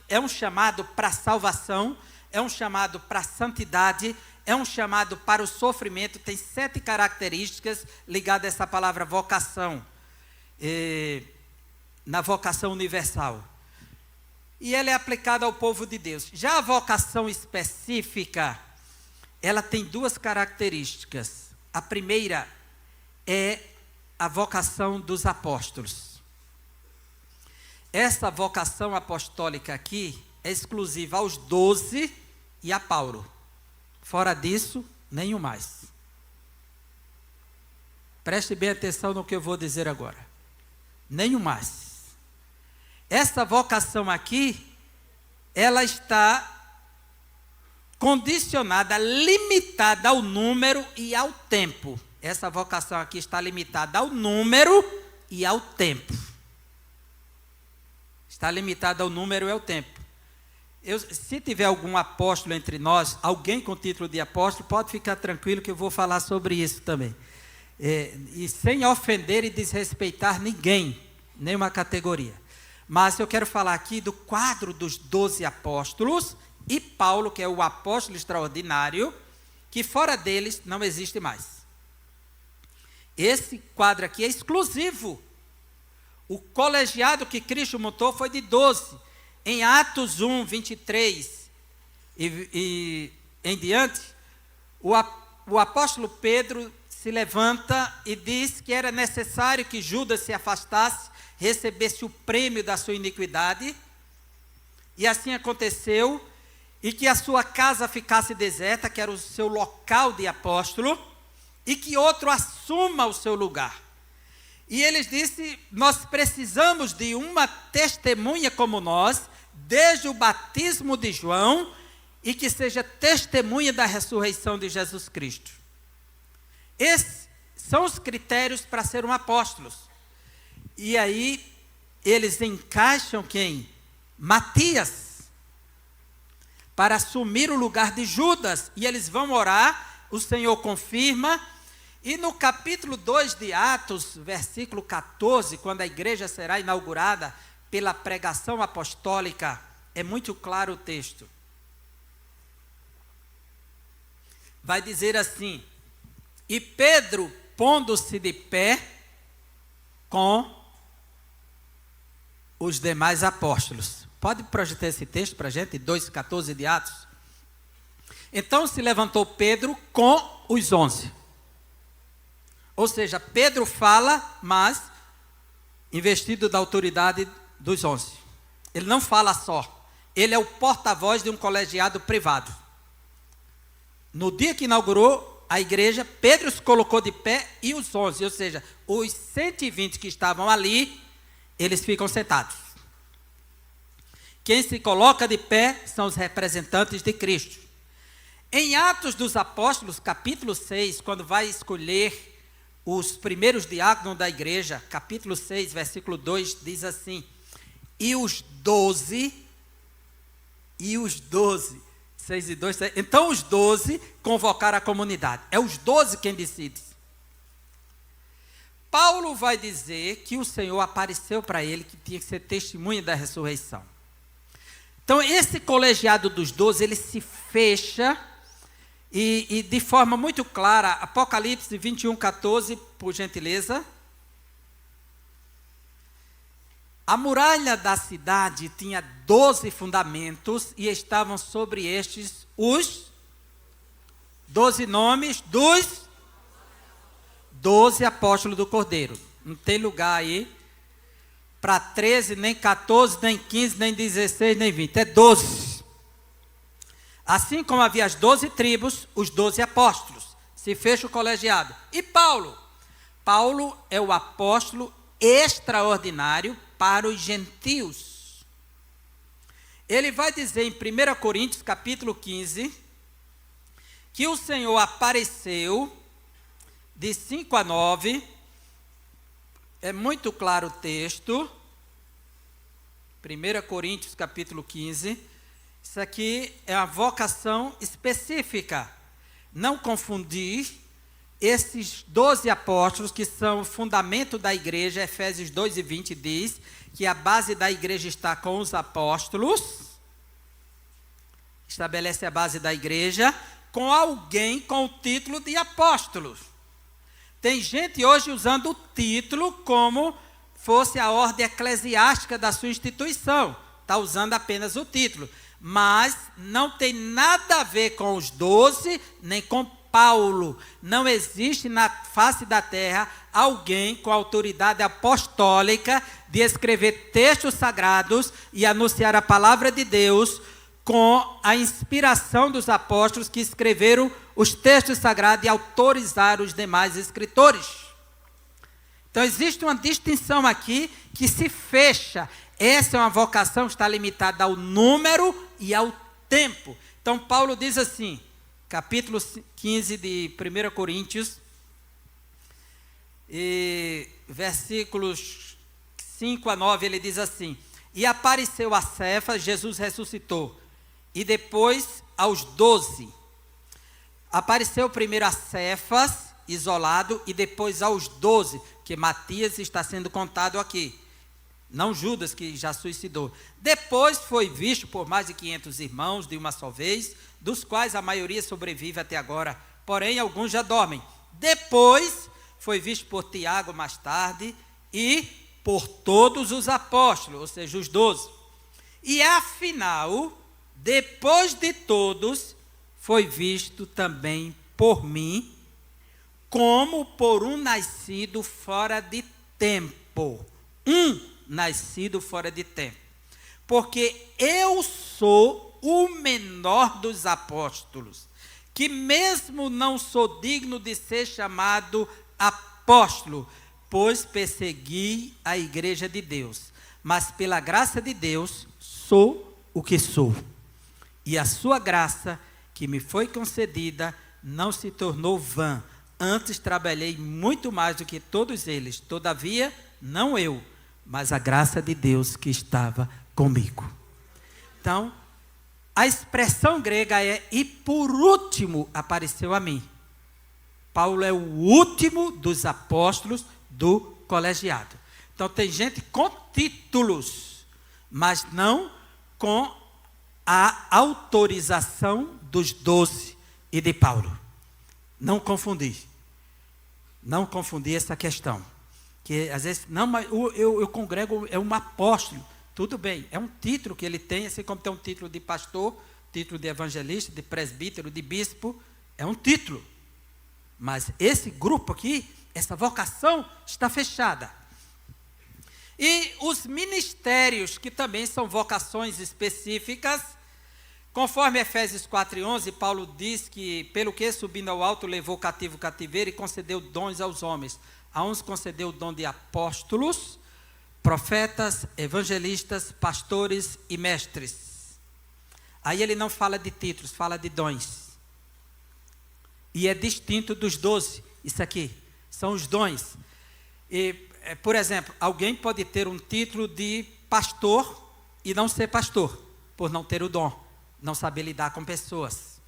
é um chamado para a salvação, é um chamado para a santidade, é um chamado para o sofrimento. Tem 7 características ligadas a essa palavra vocação, na vocação universal. E ela é aplicada ao povo de Deus. Já a vocação específica, ela tem 2 características. A primeira é a vocação dos apóstolos. Essa vocação apostólica aqui é exclusiva aos 12 e a Paulo. Fora disso, nenhum mais. Preste bem atenção no que eu vou dizer agora. Nenhum mais. Essa vocação aqui, ela está condicionada, limitada ao número e ao tempo. Essa vocação aqui está limitada ao número e ao tempo. Está limitada ao número e ao tempo. Se tiver algum apóstolo entre nós, alguém com título de apóstolo, pode ficar tranquilo que eu vou falar sobre isso também. e sem ofender e desrespeitar ninguém, nenhuma categoria. Mas eu quero falar aqui do quadro dos 12 apóstolos e Paulo, que é o apóstolo extraordinário, que fora deles não existe mais. Esse quadro aqui é exclusivo. O colegiado que Cristo montou foi de 12. Em Atos 1, 23 e em diante, o apóstolo Pedro se levanta e diz que era necessário que Judas se afastasse, recebesse o prêmio da sua iniquidade, e assim aconteceu, e que a sua casa ficasse deserta, que era o seu local de apóstolo, e que outro assuma o seu lugar. E eles disseram: nós precisamos de uma testemunha como nós, desde o batismo de João, e que seja testemunha da ressurreição de Jesus Cristo. Esses são os critérios para ser um apóstolo. E aí, eles encaixam quem? Matias, para assumir o lugar de Judas. E eles vão orar, o Senhor confirma. E no capítulo 2 de Atos, versículo 14, quando a igreja será inaugurada pela pregação apostólica, é muito claro o texto. Vai dizer assim: e Pedro, pondo-se de pé com os demais apóstolos. Pode projetar esse texto para a gente, 2,14 de Atos? Então se levantou Pedro com os 11. Ou seja, Pedro fala, mas investido da autoridade dos 11. Ele não fala só. Ele é o porta-voz de um colegiado privado. No dia que inaugurou a igreja, Pedro se colocou de pé e os 11, ou seja, os 120 que estavam ali, eles ficam sentados. Quem se coloca de pé são os representantes de Cristo. Em Atos dos Apóstolos, capítulo 6, quando vai escolher os primeiros diáconos da igreja, capítulo 6, versículo 2, diz assim: e os 12, 6 e 2, então os 12 convocaram a comunidade. É os 12 quem decide. Paulo vai dizer que o Senhor apareceu para ele, que tinha que ser testemunha da ressurreição. Então esse colegiado dos 12, ele se fecha, e de forma muito clara, Apocalipse 21, 14, por gentileza. A muralha da cidade tinha 12 fundamentos e estavam sobre estes os 12 nomes dos 12 apóstolos do Cordeiro. Não tem lugar aí para 13, nem 14, nem 15, nem 16, nem 20. É 12. Assim como havia as 12 tribos, os 12 apóstolos. Se fecha o colegiado. E Paulo? Paulo é o apóstolo extraordinário para os gentios. Ele vai dizer em 1 Coríntios capítulo 15, que o Senhor apareceu de 5 a 9, é muito claro o texto, 1 Coríntios capítulo 15, isso aqui é uma vocação específica, não confundir esses 12 apóstolos, que são o fundamento da igreja. Efésios 2 e 20 diz que a base da igreja está com os apóstolos, estabelece a base da igreja, com alguém com o título de apóstolos. Tem gente hoje usando o título como fosse a ordem eclesiástica da sua instituição, está usando apenas o título, mas não tem nada a ver com os 12, nem com Paulo. Não existe na face da terra alguém com autoridade apostólica de escrever textos sagrados e anunciar a palavra de Deus com a inspiração dos apóstolos que escreveram os textos sagrados e autorizaram os demais escritores. Então existe uma distinção aqui que se fecha. Essa é uma vocação que está limitada ao número e ao tempo. Então Paulo diz assim, capítulo 15 de 1 Coríntios, versículos 5 a 9, ele diz assim: e apareceu a Cefas, Jesus ressuscitou, e depois aos 12. Apareceu primeiro a Cefas, isolado, e depois aos 12, que Matias está sendo contado aqui. Não Judas, que já suicidou. Depois foi visto por mais de 500 irmãos de uma só vez, dos quais a maioria sobrevive até agora, porém alguns já dormem. Depois foi visto por Tiago mais tarde e por todos os apóstolos, ou seja, os 12. E afinal, depois de todos, foi visto também por mim, como por um nascido fora de tempo. Nascido fora de tempo. Porque eu sou o menor dos apóstolos, que mesmo não sou digno de ser chamado apóstolo, pois persegui a igreja de Deus. Mas pela graça de Deus, sou o que sou. E a sua graça, que me foi concedida, não se tornou vã. Antes trabalhei muito mais do que todos eles. Todavia, não eu, mas a graça de Deus que estava comigo. Então, a expressão grega é: e por último apareceu a mim. Paulo é o último dos apóstolos do colegiado. Então, tem gente com títulos, mas não com a autorização dos 12 e de Paulo. Não confundir. Não confundir essa questão. Que às vezes, não, mas eu congrego, é um apóstolo. Tudo bem, é um título que ele tem, assim como tem um título de pastor, título de evangelista, de presbítero, de bispo, é um título. Mas esse grupo aqui, essa vocação está fechada. E os ministérios, que também são vocações específicas, conforme Efésios 4:11, Paulo diz que, pelo que subindo ao alto, levou cativo o cativeiro e concedeu dons aos homens. A uns concedeu o dom de apóstolos, profetas, evangelistas, pastores e mestres. Aí ele não fala de títulos, fala de dons. E é distinto dos 12, isso aqui, são os dons. E, por exemplo, alguém pode ter um título de pastor e não ser pastor, por não ter o dom, não saber lidar com pessoas.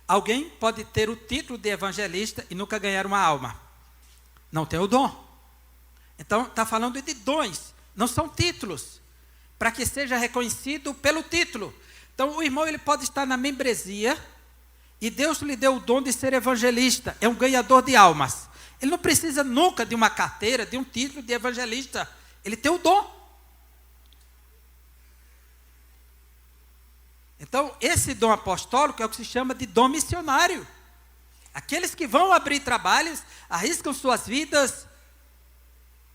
Alguém pode ter o título de evangelista e nunca ganhar uma alma, não tem o dom. Então, está falando de dons, não são títulos, para que seja reconhecido pelo título. Então, o irmão ele pode estar na membresia, e Deus lhe deu o dom de ser evangelista, é um ganhador de almas. Ele não precisa nunca de uma carteira, de um título de evangelista, ele tem o dom. Então, esse dom apostólico é o que se chama de dom missionário. Aqueles que vão abrir trabalhos, arriscam suas vidas,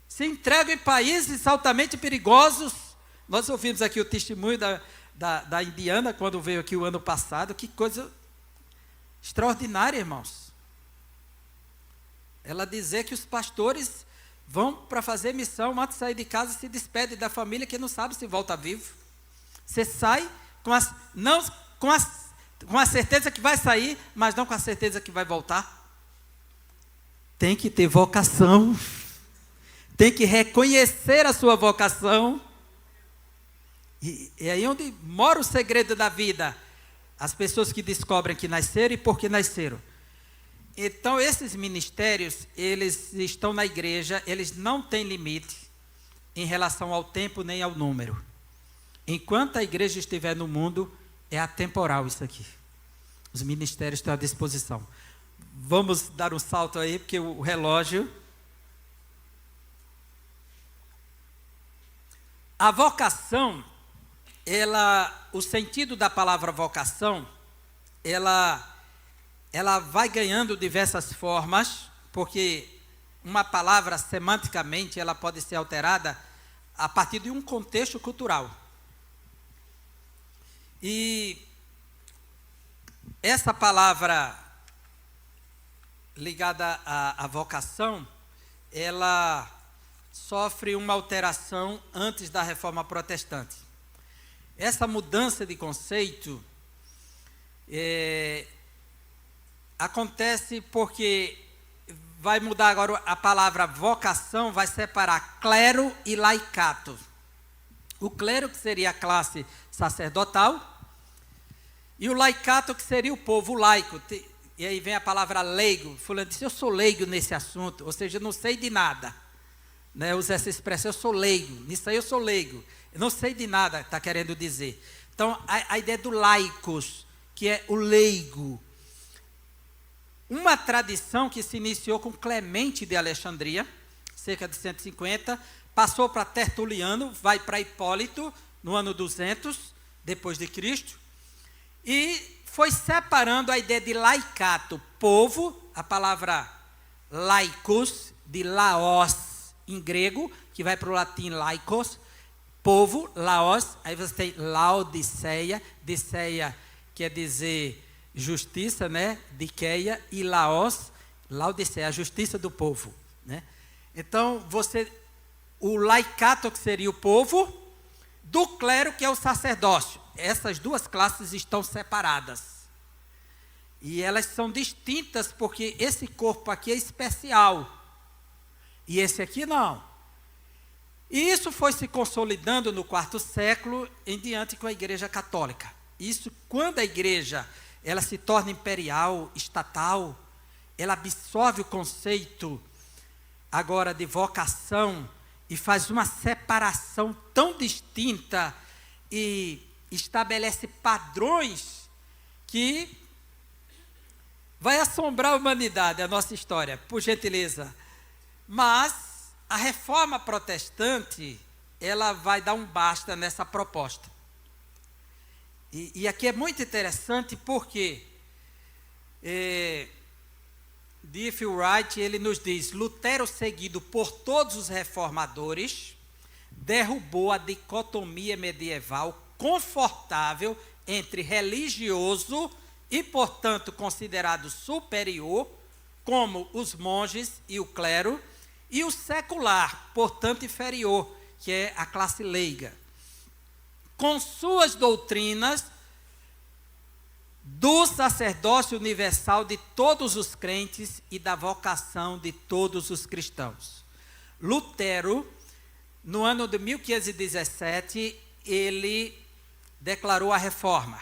se entregam em países altamente perigosos. Nós ouvimos aqui o testemunho da indiana, quando veio aqui o ano passado. Que coisa extraordinária, irmãos. Ela dizer que os pastores vão para fazer missão, antes de sair de casa, se despede da família, que não sabe se volta vivo. Você sai com a certeza que vai sair, mas não com a certeza que vai voltar. Tem que ter vocação, tem que reconhecer a sua vocação. E é aí onde mora o segredo da vida. As pessoas que descobrem que nasceram e por que nasceram. Então, esses ministérios, eles estão na igreja, eles não têm limite em relação ao tempo nem ao número. Enquanto a igreja estiver no mundo, é atemporal isso aqui. Os ministérios estão à disposição. Vamos dar um salto aí, porque o relógio... A vocação, o sentido da palavra vocação, ela vai ganhando diversas formas, porque uma palavra, semanticamente, ela pode ser alterada a partir de um contexto cultural. E essa palavra ligada à vocação, ela sofre uma alteração antes da Reforma Protestante. Essa mudança de conceito acontece porque vai mudar agora a palavra vocação, vai separar clero e laicato. O clero, que seria a classe sacerdotal, e o laicato, que seria o povo laico. e aí vem a palavra leigo. Fulano disse, eu sou leigo nesse assunto, ou seja, eu não sei de nada. Né? Usa essa expressão, eu sou leigo, nisso aí eu sou leigo. Eu não sei de nada, está querendo dizer. Então, a ideia do laicos, que é o leigo. Uma tradição que se iniciou com Clemente de Alexandria, cerca de 150, passou para Tertuliano, vai para Hipólito, no ano 200, depois de Cristo, e foi separando a ideia de laicato, povo, a palavra laicos, de laos, em grego, que vai para o latim laikos, povo, laos, aí você tem Laodiceia, Diceia quer dizer justiça, né, Diqueia, e laos, Laodiceia, a justiça do povo, né? Então, o laicato, que seria o povo, do clero, que é o sacerdócio. Essas duas classes estão separadas. E elas são distintas porque esse corpo aqui é especial. E esse aqui não. E isso foi se consolidando no quarto século em diante com a Igreja Católica. Isso, quando a igreja ela se torna imperial, estatal, ela absorve o conceito agora de vocação e faz uma separação tão distinta e estabelece padrões que vai assombrar a humanidade, a nossa história, por gentileza. Mas a reforma protestante, ela vai dar um basta nessa proposta. E aqui é muito interessante porque D.F. Wright, ele nos diz, Lutero, seguido por todos os reformadores, derrubou a dicotomia medieval confortável entre religioso e, portanto, considerado superior, como os monges e o clero, e o secular, portanto, inferior, que é a classe leiga. Com suas doutrinas do sacerdócio universal de todos os crentes e da vocação de todos os cristãos. Lutero, no ano de 1517, ele declarou a reforma.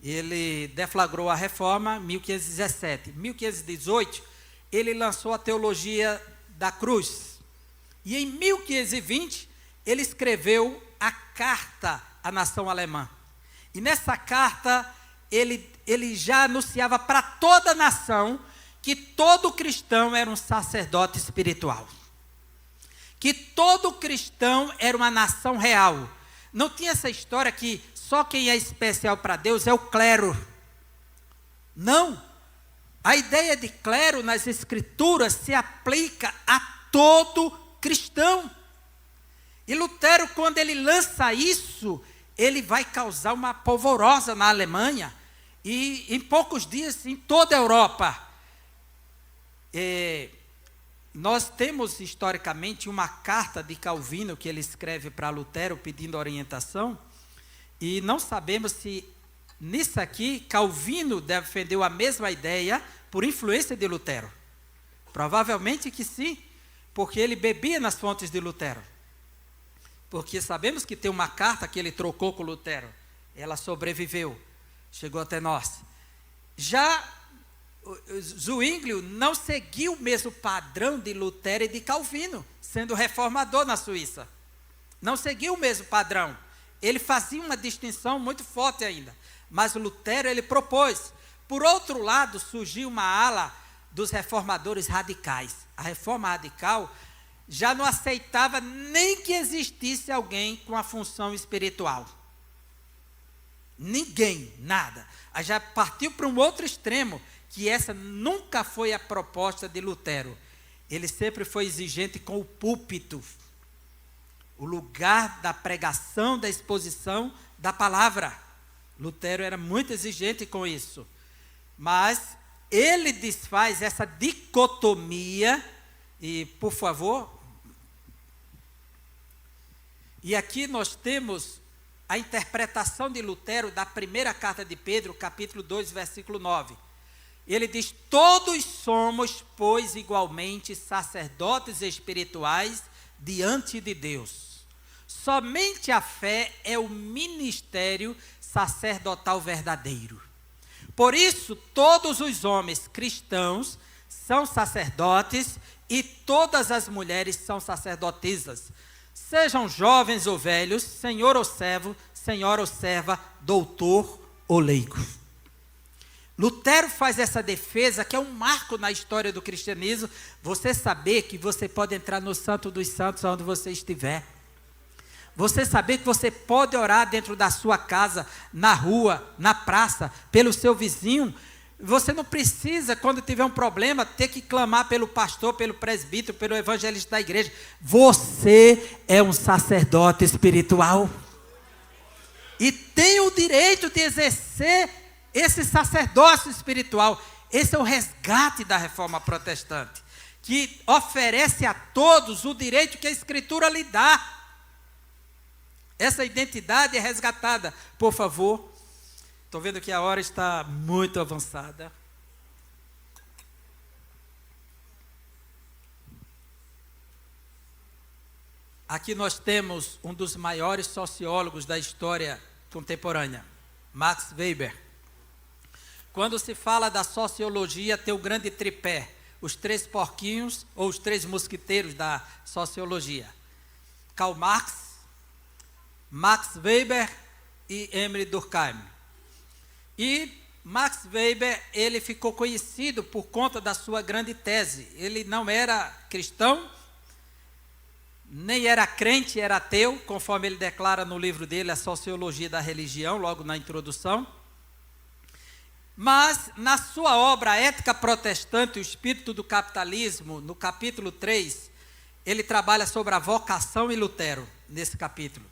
Ele deflagrou a reforma em 1517. Em 1518, ele lançou a teologia da cruz. E em 1520, ele escreveu a Carta à Nação Alemã. E nessa carta, ele já anunciava para toda a nação que todo cristão era um sacerdote espiritual. Que todo cristão era uma nação real. Não tinha essa história que só quem é especial para Deus é o clero. Não. A ideia de clero nas escrituras se aplica a todo cristão. E Lutero, quando ele lança isso, ele vai causar uma polvorosa na Alemanha e em poucos dias em toda a Europa. Nós temos historicamente uma carta de Calvino que ele escreve para Lutero pedindo orientação e não sabemos se nisso aqui Calvino defendeu a mesma ideia por influência de Lutero. Provavelmente que sim, porque ele bebia nas fontes de Lutero. Porque sabemos que tem uma carta que ele trocou com Lutero. Ela sobreviveu, chegou até nós. Já Zwinglio não seguiu o mesmo padrão de Lutero e de Calvino, sendo reformador na Suíça. Não seguiu o mesmo padrão. Ele fazia uma distinção muito forte ainda. Mas Lutero, ele propôs. Por outro lado, surgiu uma ala dos reformadores radicais. A reforma radical já não aceitava nem que existisse alguém com a função espiritual. Ninguém, nada. Aí já partiu para um outro extremo, que essa nunca foi a proposta de Lutero. Ele sempre foi exigente com o púlpito, o lugar da pregação, da exposição da palavra. Lutero era muito exigente com isso. Mas ele desfaz essa dicotomia. E, por favor, e aqui nós temos a interpretação de Lutero da primeira carta de Pedro, capítulo 2, versículo 9. Ele diz, todos somos, pois, igualmente sacerdotes espirituais diante de Deus. Somente a fé é o ministério sacerdotal verdadeiro. Por isso, todos os homens cristãos são sacerdotes e todas as mulheres são sacerdotisas. Sejam jovens ou velhos, senhor ou servo, senhora ou serva, doutor ou leigo. Lutero faz essa defesa, que é um marco na história do cristianismo, você saber que você pode entrar no Santo dos Santos onde você estiver. Você saber que você pode orar dentro da sua casa, na rua, na praça, pelo seu vizinho. Você não precisa, quando tiver um problema, ter que clamar pelo pastor, pelo presbítero, pelo evangelista da igreja. Você é um sacerdote espiritual. E tem o direito de exercer esse sacerdócio espiritual. Esse é o resgate da reforma protestante, que oferece a todos o direito que a Escritura lhe dá. Essa identidade é resgatada. Por favor. Estou vendo que a hora está muito avançada. Aqui nós temos um dos maiores sociólogos da história contemporânea, Max Weber. Quando se fala da sociologia, tem o grande tripé, os 3 porquinhos ou os 3 mosquiteiros da sociologia. Karl Marx, Max Weber e Emile Durkheim. E Max Weber, ele ficou conhecido por conta da sua grande tese. Ele não era cristão, nem era crente, era ateu, conforme ele declara no livro dele, A Sociologia da Religião, logo na introdução. Mas, na sua obra Ética Protestante, o Espírito do Capitalismo, no capítulo 3, ele trabalha sobre a vocação e Lutero, nesse capítulo.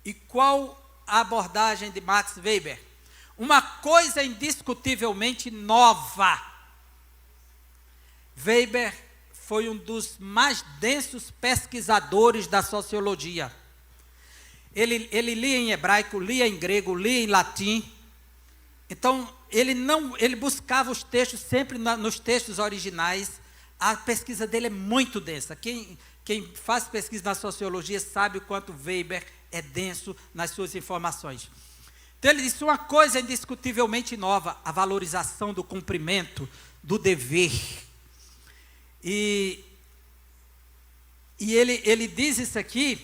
E qual a abordagem de Max Weber? Uma coisa indiscutivelmente nova. Weber foi um dos mais densos pesquisadores da sociologia. Ele lia em hebraico, lia em grego, lia em latim. Então, ele buscava os textos sempre nos textos originais. A pesquisa dele é muito densa. Quem faz pesquisa na sociologia sabe o quanto Weber é denso nas suas informações. Então ele disse uma coisa indiscutivelmente nova, a valorização do cumprimento, do dever. E ele diz isso aqui,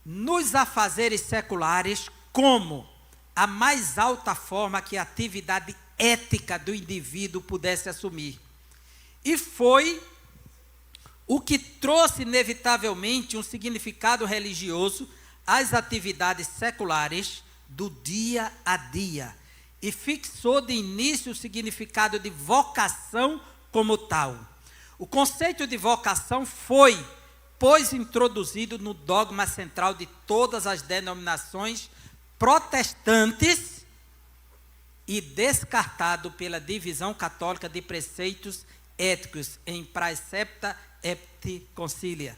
nos afazeres seculares, como a mais alta forma que a atividade ética do indivíduo pudesse assumir. E foi o que trouxe inevitavelmente um significado religioso às atividades seculares do dia a dia e fixou de início o significado de vocação como tal. O conceito de vocação foi, pois, introduzido no dogma central de todas as denominações protestantes e descartado pela divisão católica de preceitos éticos em praecepta et concilia.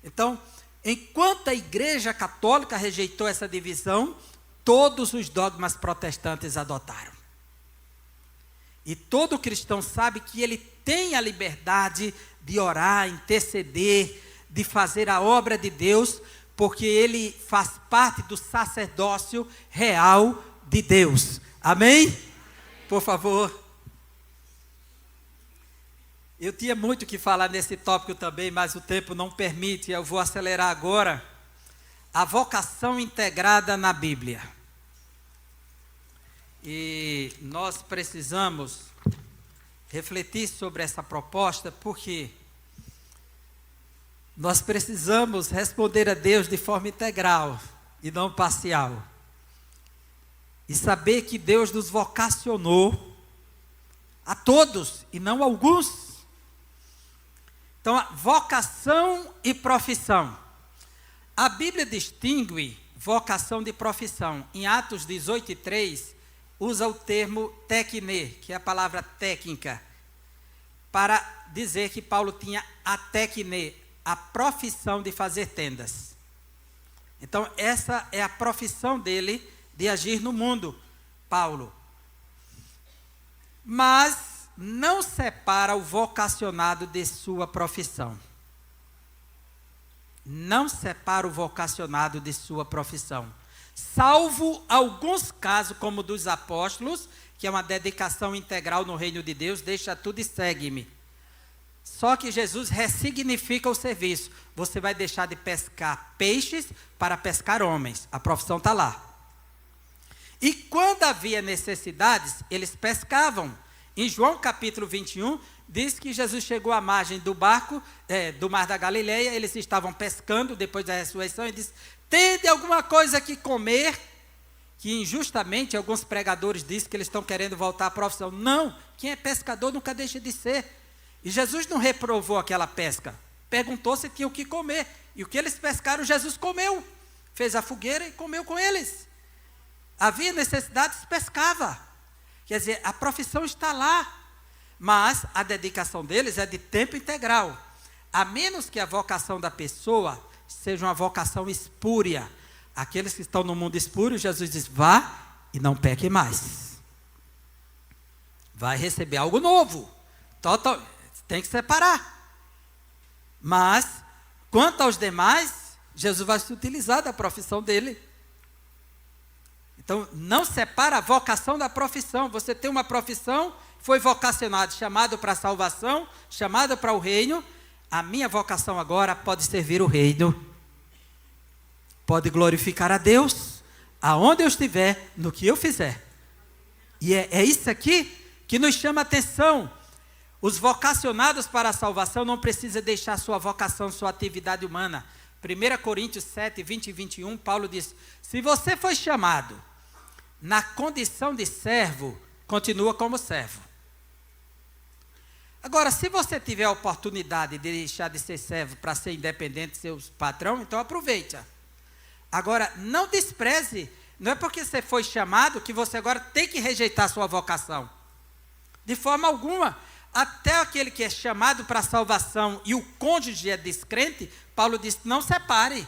Então, enquanto a Igreja Católica rejeitou essa divisão, todos os dogmas protestantes adotaram. E todo cristão sabe que ele tem a liberdade de orar, interceder, de fazer a obra de Deus, porque ele faz parte do sacerdócio real de Deus. Amém? Por favor. Eu tinha muito que falar nesse tópico também, mas o tempo não permite, eu vou acelerar agora. A vocação integrada na Bíblia. E nós precisamos refletir sobre essa proposta, porque nós precisamos responder a Deus de forma integral e não parcial. E saber que Deus nos vocacionou a todos e não a alguns. Então, vocação e profissão. A Bíblia distingue vocação de profissão. Em Atos 18:3, usa o termo tekne, que é a palavra técnica, para dizer que Paulo tinha a tekne, a profissão de fazer tendas. Então, essa é a profissão dele de agir no mundo, Paulo. Mas não separa o vocacionado de sua profissão. Não separa o vocacionado de sua profissão. Salvo alguns casos, como dos apóstolos, que é uma dedicação integral no reino de Deus, deixa tudo e segue-me. Só que Jesus ressignifica o serviço. Você vai deixar de pescar peixes para pescar homens. A profissão está lá. E quando havia necessidades, eles pescavam. Em João capítulo 21, diz que Jesus chegou à margem do barco, do mar da Galileia, eles estavam pescando depois da ressurreição e disse: tende alguma coisa que comer? Que injustamente alguns pregadores dizem que eles estão querendo voltar à profissão. Não, quem é pescador nunca deixa de ser. E Jesus não reprovou aquela pesca, perguntou se tinha o que comer. E o que eles pescaram, Jesus comeu. Fez a fogueira e comeu com eles. Havia necessidades, pescava. Quer dizer, a profissão está lá, mas a dedicação deles é de tempo integral. A menos que a vocação da pessoa seja uma vocação espúria. Aqueles que estão no mundo espúrio, Jesus diz: vá e não peque mais. Vai receber algo novo. Total, tem que separar. Mas, quanto aos demais, Jesus vai se utilizar da profissão dele. Então, não separa a vocação da profissão. Você tem uma profissão, foi vocacionado, chamado para a salvação, chamado para o reino. A minha vocação agora pode servir o reino. Pode glorificar a Deus, aonde eu estiver, no que eu fizer. E é isso aqui que nos chama a atenção. Os vocacionados para a salvação não precisam deixar sua vocação, sua atividade humana. 1 Coríntios 7, 20 e 21, Paulo diz: se você foi chamado na condição de servo, continua como servo. Agora, se você tiver a oportunidade de deixar de ser servo para ser independente, seu patrão, então aproveite. Agora, não despreze, não é porque você foi chamado que você agora tem que rejeitar a sua vocação. De forma alguma. Até aquele que é chamado para a salvação e o cônjuge é descrente, Paulo diz: não separe,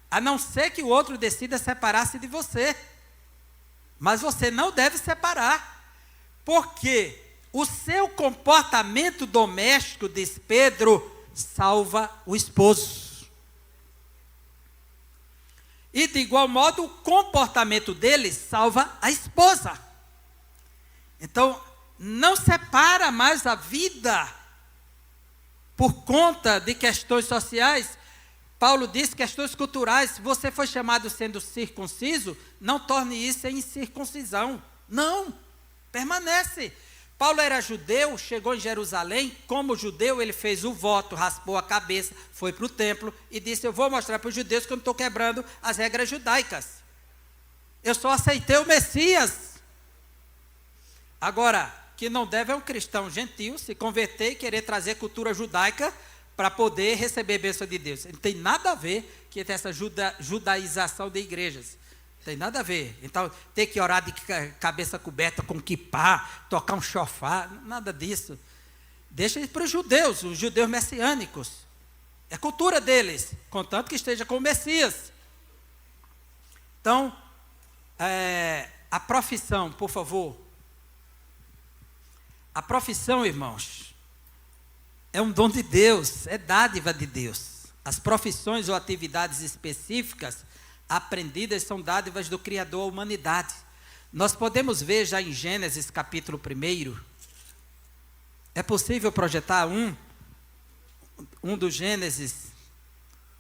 a não ser que o outro decida separar-se de você. Mas você não deve separar, porque o seu comportamento doméstico, diz Pedro, salva o esposo. E de igual modo, o comportamento dele salva a esposa. Então, não separa mais a vida por conta de questões sociais. Paulo diz questões culturais. Se você foi chamado sendo circunciso, não torne isso em incircuncisão. Não, permanece. Paulo era judeu, chegou em Jerusalém, como judeu ele fez o voto, raspou a cabeça, foi para o templo e disse: eu vou mostrar para os judeus que eu não estou quebrando as regras judaicas. Eu só aceitei o Messias. Agora, que não deve é um cristão gentil se converter e querer trazer cultura judaica para poder receber a bênção de Deus. Não tem nada a ver com essa judaização de igrejas. Não tem nada a ver. Então, ter que orar de cabeça coberta com quipá, tocar um chofar, nada disso. Deixa isso para os judeus messiânicos. É cultura deles, contanto que esteja com o Messias. Então, a profissão, por favor. A profissão, irmãos, é um dom de Deus, é dádiva de Deus. As profissões ou atividades específicas aprendidas são dádivas do Criador à humanidade. Nós podemos ver já em Gênesis capítulo 1, é possível projetar um do Gênesis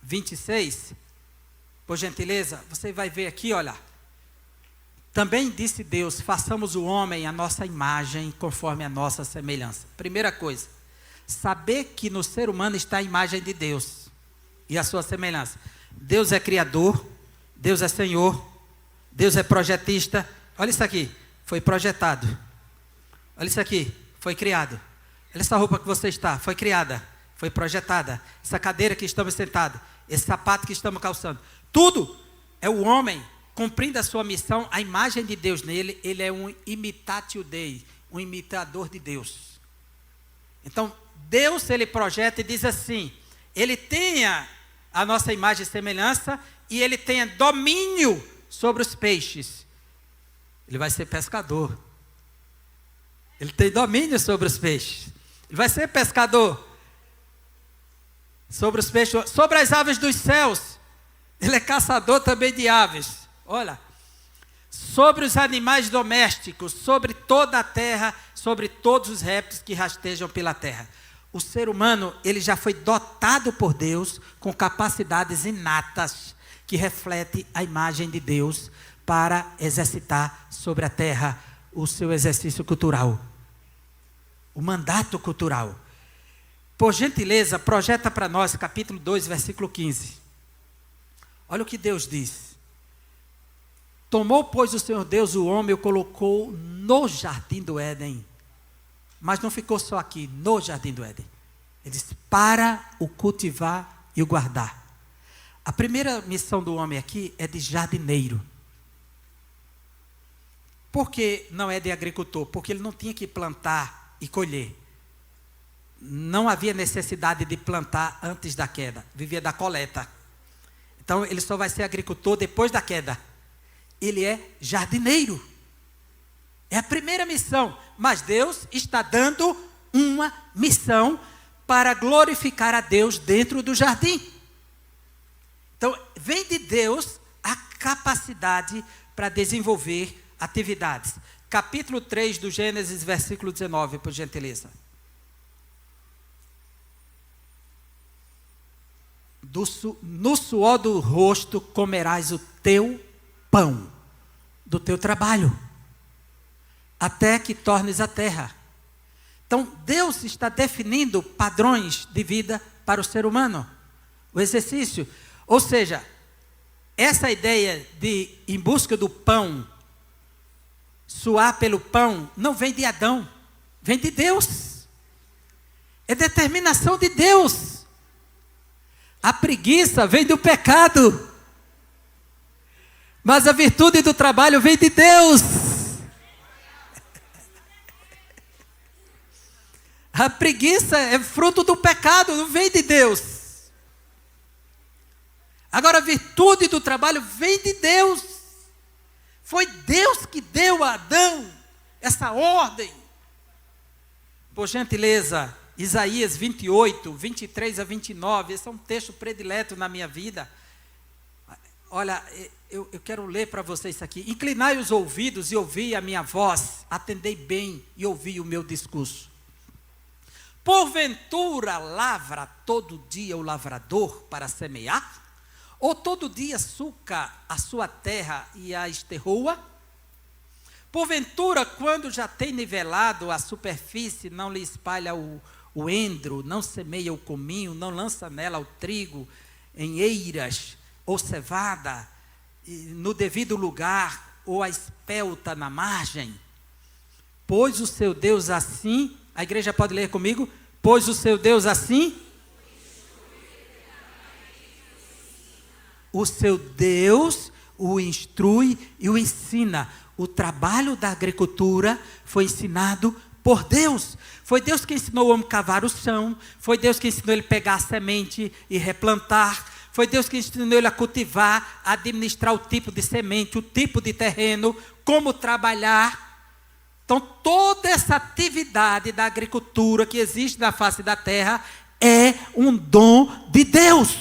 26, por gentileza, você vai ver aqui, olha. Também disse Deus: façamos o homem à nossa imagem, conforme a nossa semelhança. Primeira coisa, saber que no ser humano está a imagem de Deus e a sua semelhança. Deus é Criador, Deus é Senhor, Deus é projetista. Olha isso aqui, foi projetado. Olha isso aqui, foi criado. Olha essa roupa que você está, foi criada, foi projetada. Essa cadeira que estamos sentados, esse sapato que estamos calçando. Tudo é o homem cumprindo a sua missão, a imagem de Deus nele. Ele é um imitatio Dei, um imitador de Deus. Então, Deus, ele projeta e diz assim, ele tenha a nossa imagem e semelhança, e ele tenha domínio sobre os peixes. Ele vai ser pescador. Ele tem domínio sobre os peixes. Ele vai ser pescador. Sobre os peixes, sobre as aves dos céus. Ele é caçador também de aves. Olha, sobre os animais domésticos, sobre toda a terra, sobre todos os répteis que rastejam pela terra. O ser humano, ele já foi dotado por Deus com capacidades inatas que refletem a imagem de Deus para exercitar sobre a terra o seu exercício cultural, o mandato cultural. Por gentileza, projeta para nós capítulo 2, versículo 15. Olha o que Deus diz. Tomou, pois, o Senhor Deus o homem e o colocou no jardim do Éden. Mas não ficou só aqui, no jardim do Éden. Ele diz, para o cultivar e o guardar. A primeira missão do homem aqui é de jardineiro. Por que não é de agricultor? Porque ele não tinha que plantar e colher. Não havia necessidade de plantar antes da queda. Vivia da coleta. Então, ele só vai ser agricultor depois da queda. Ele é jardineiro. É a primeira missão. Mas Deus está dando uma missão para glorificar a Deus dentro do jardim. Então, vem de Deus a capacidade para desenvolver atividades. Capítulo 3 do Gênesis, versículo 19, por gentileza. No suor do rosto comerás o teu pão, do teu trabalho, até que tornes a terra. Então, Deus está definindo padrões de vida para o ser humano. O exercício, ou seja, essa ideia de em busca do pão, suar pelo pão, não vem de Adão, vem de Deus. É determinação de Deus. A preguiça vem do pecado. Mas a virtude do trabalho vem de Deus. A preguiça é fruto do pecado, não vem de Deus. Agora a virtude do trabalho vem de Deus. Foi Deus que deu a Adão essa ordem. Por gentileza, Isaías 28, 23 a 29, esse é um texto predileto na minha vida. Olha, eu quero ler para vocês isso aqui. Inclinai os ouvidos e ouvi a minha voz, atendei bem e ouvi o meu discurso. Porventura lavra todo dia o lavrador para semear? Ou todo dia suca a sua terra e a esterroa? Porventura, quando já tem nivelado a superfície, não lhe espalha o endro, não semeia o cominho, não lança nela o trigo em eiras ou cevada no devido lugar, ou a espelta na margem? Pois o seu Deus assim, a igreja pode ler comigo? Pois o seu Deus assim, o seu Deus o instrui e o ensina. O trabalho da agricultura foi ensinado por Deus. Foi Deus que ensinou o homem a cavar o chão. Foi Deus que ensinou ele a pegar a semente e replantar. Foi Deus que ensinou ele a cultivar, a administrar o tipo de semente, o tipo de terreno, como trabalhar. Então, toda essa atividade da agricultura que existe na face da terra é um dom de Deus.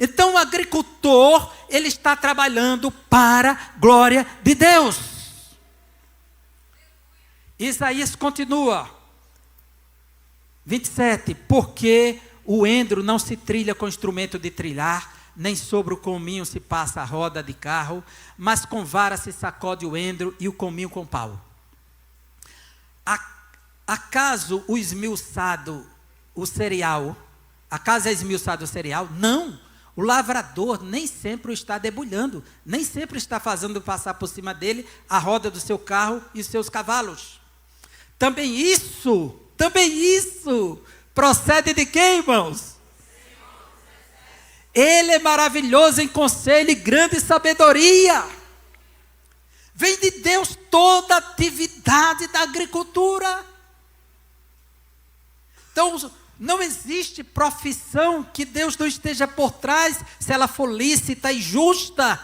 Então, o agricultor, ele está trabalhando para a glória de Deus. Isaías continua, 27, porque o endro não se trilha com instrumento de trilhar, nem sobre o cominho se passa a roda de carro, mas com vara se sacode o endro e o cominho com pau. Acaso o esmiuçado, o cereal, acaso é esmiuçado o cereal? Não, o lavrador nem sempre o está debulhando, nem sempre está fazendo passar por cima dele a roda do seu carro e os seus cavalos. Também isso procede de quem, irmãos? Ele é maravilhoso em conselho e grande sabedoria. Vem de Deus toda a atividade da agricultura. Então, não existe profissão que Deus não esteja por trás, se ela for lícita e justa.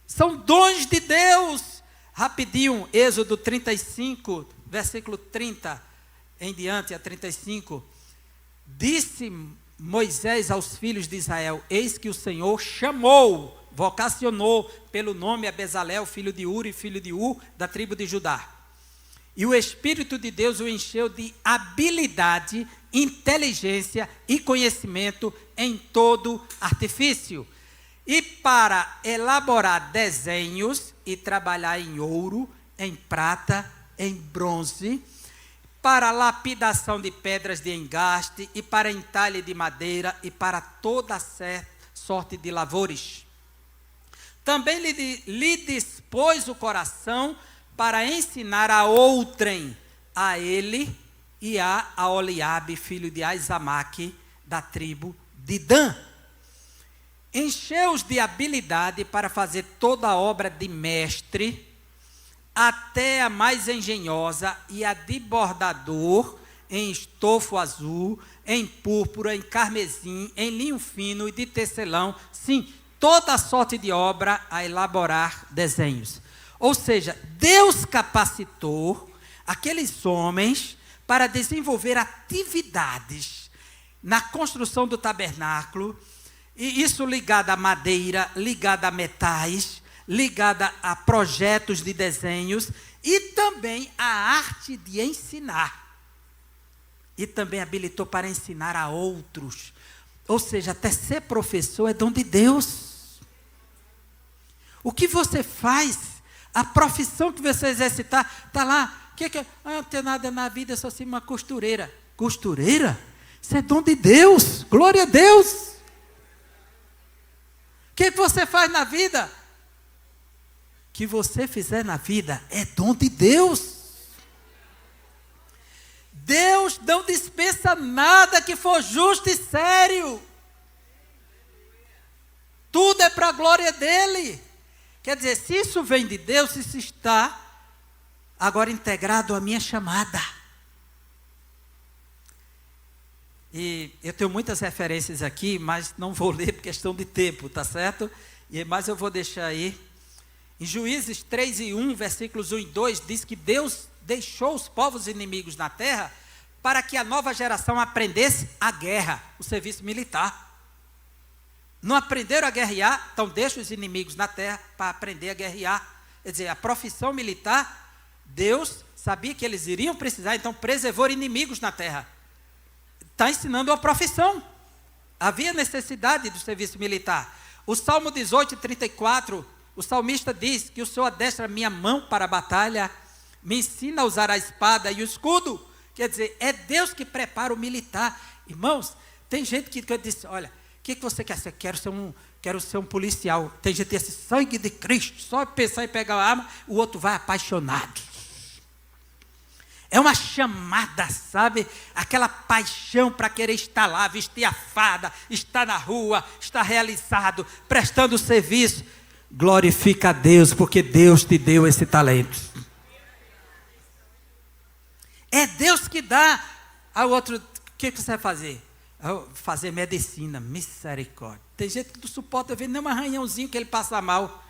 São dons de Deus. Rapidinho, Êxodo 35, versículo 30 em diante a 35. Disse Moisés aos filhos de Israel: eis que o Senhor chamou, vocacionou pelo nome a Bezalel, filho de Uri, filho de Ur, da tribo de Judá. E o Espírito de Deus o encheu de habilidade, inteligência e conhecimento em todo artifício, e para elaborar desenhos e trabalhar em ouro, em prata, em bronze, para lapidação de pedras de engaste, e para entalhe de madeira, e para toda sorte de lavores. Também lhe dispôs o coração para ensinar a outrem, a ele e a Oliabe, filho de Aizamaque, da tribo de Dan. Encheu-os de habilidade para fazer toda a obra de mestre, até a mais engenhosa, e a de bordador, em estofo azul, em púrpura, em carmesim, em linho fino e de tecelão, sim, toda a sorte de obra a elaborar desenhos. Ou seja, Deus capacitou aqueles homens para desenvolver atividades na construção do tabernáculo, e isso ligado à madeira, ligado a metais, ligada a projetos de desenhos, e também a arte de ensinar. E também habilitou para ensinar a outros. Ou seja, até ser professor é dom de Deus. O que você faz, a profissão que você exercitar, está lá. Não tem nada na vida, eu sou assim uma costureira. Costureira? Isso é dom de Deus. Glória a Deus. O que você faz na vida? O que você fizer na vida é dom de Deus. Deus não dispensa nada que for justo e sério. Tudo é para a glória dele. Quer dizer, se isso vem de Deus, isso está agora integrado à minha chamada. E eu tenho muitas referências aqui, mas não vou ler por questão de tempo, tá certo? Mas eu vou deixar aí. Em Juízes 3:1, versículos 1 e 2, diz que Deus deixou os povos inimigos na terra para que a nova geração aprendesse a guerra, o serviço militar. Não aprenderam a guerrear, então deixa os inimigos na terra para aprender a guerrear. Quer dizer, a profissão militar, Deus sabia que eles iriam precisar, então preservou inimigos na terra. Está ensinando uma profissão. Havia necessidade do serviço militar. O Salmo 18:34, o salmista diz que o Senhor adestra minha mão para a batalha, me ensina a usar a espada e o escudo. Quer dizer, é Deus que prepara o militar. Irmãos, tem gente que diz, olha, o que você quer ser? Quero ser um policial. Tem gente que diz, sangue de Cristo, só pensar em pegar a arma, o outro vai apaixonado. É uma chamada, sabe? Aquela paixão para querer estar lá, vestir a farda, estar na rua, estar realizado, prestando serviço. Glorifica a Deus, porque Deus te deu esse talento. É Deus que dá ao outro. O que você vai fazer? Fazer medicina, misericórdia. Tem gente que não suporta ver nem um arranhãozinho que ele passa mal.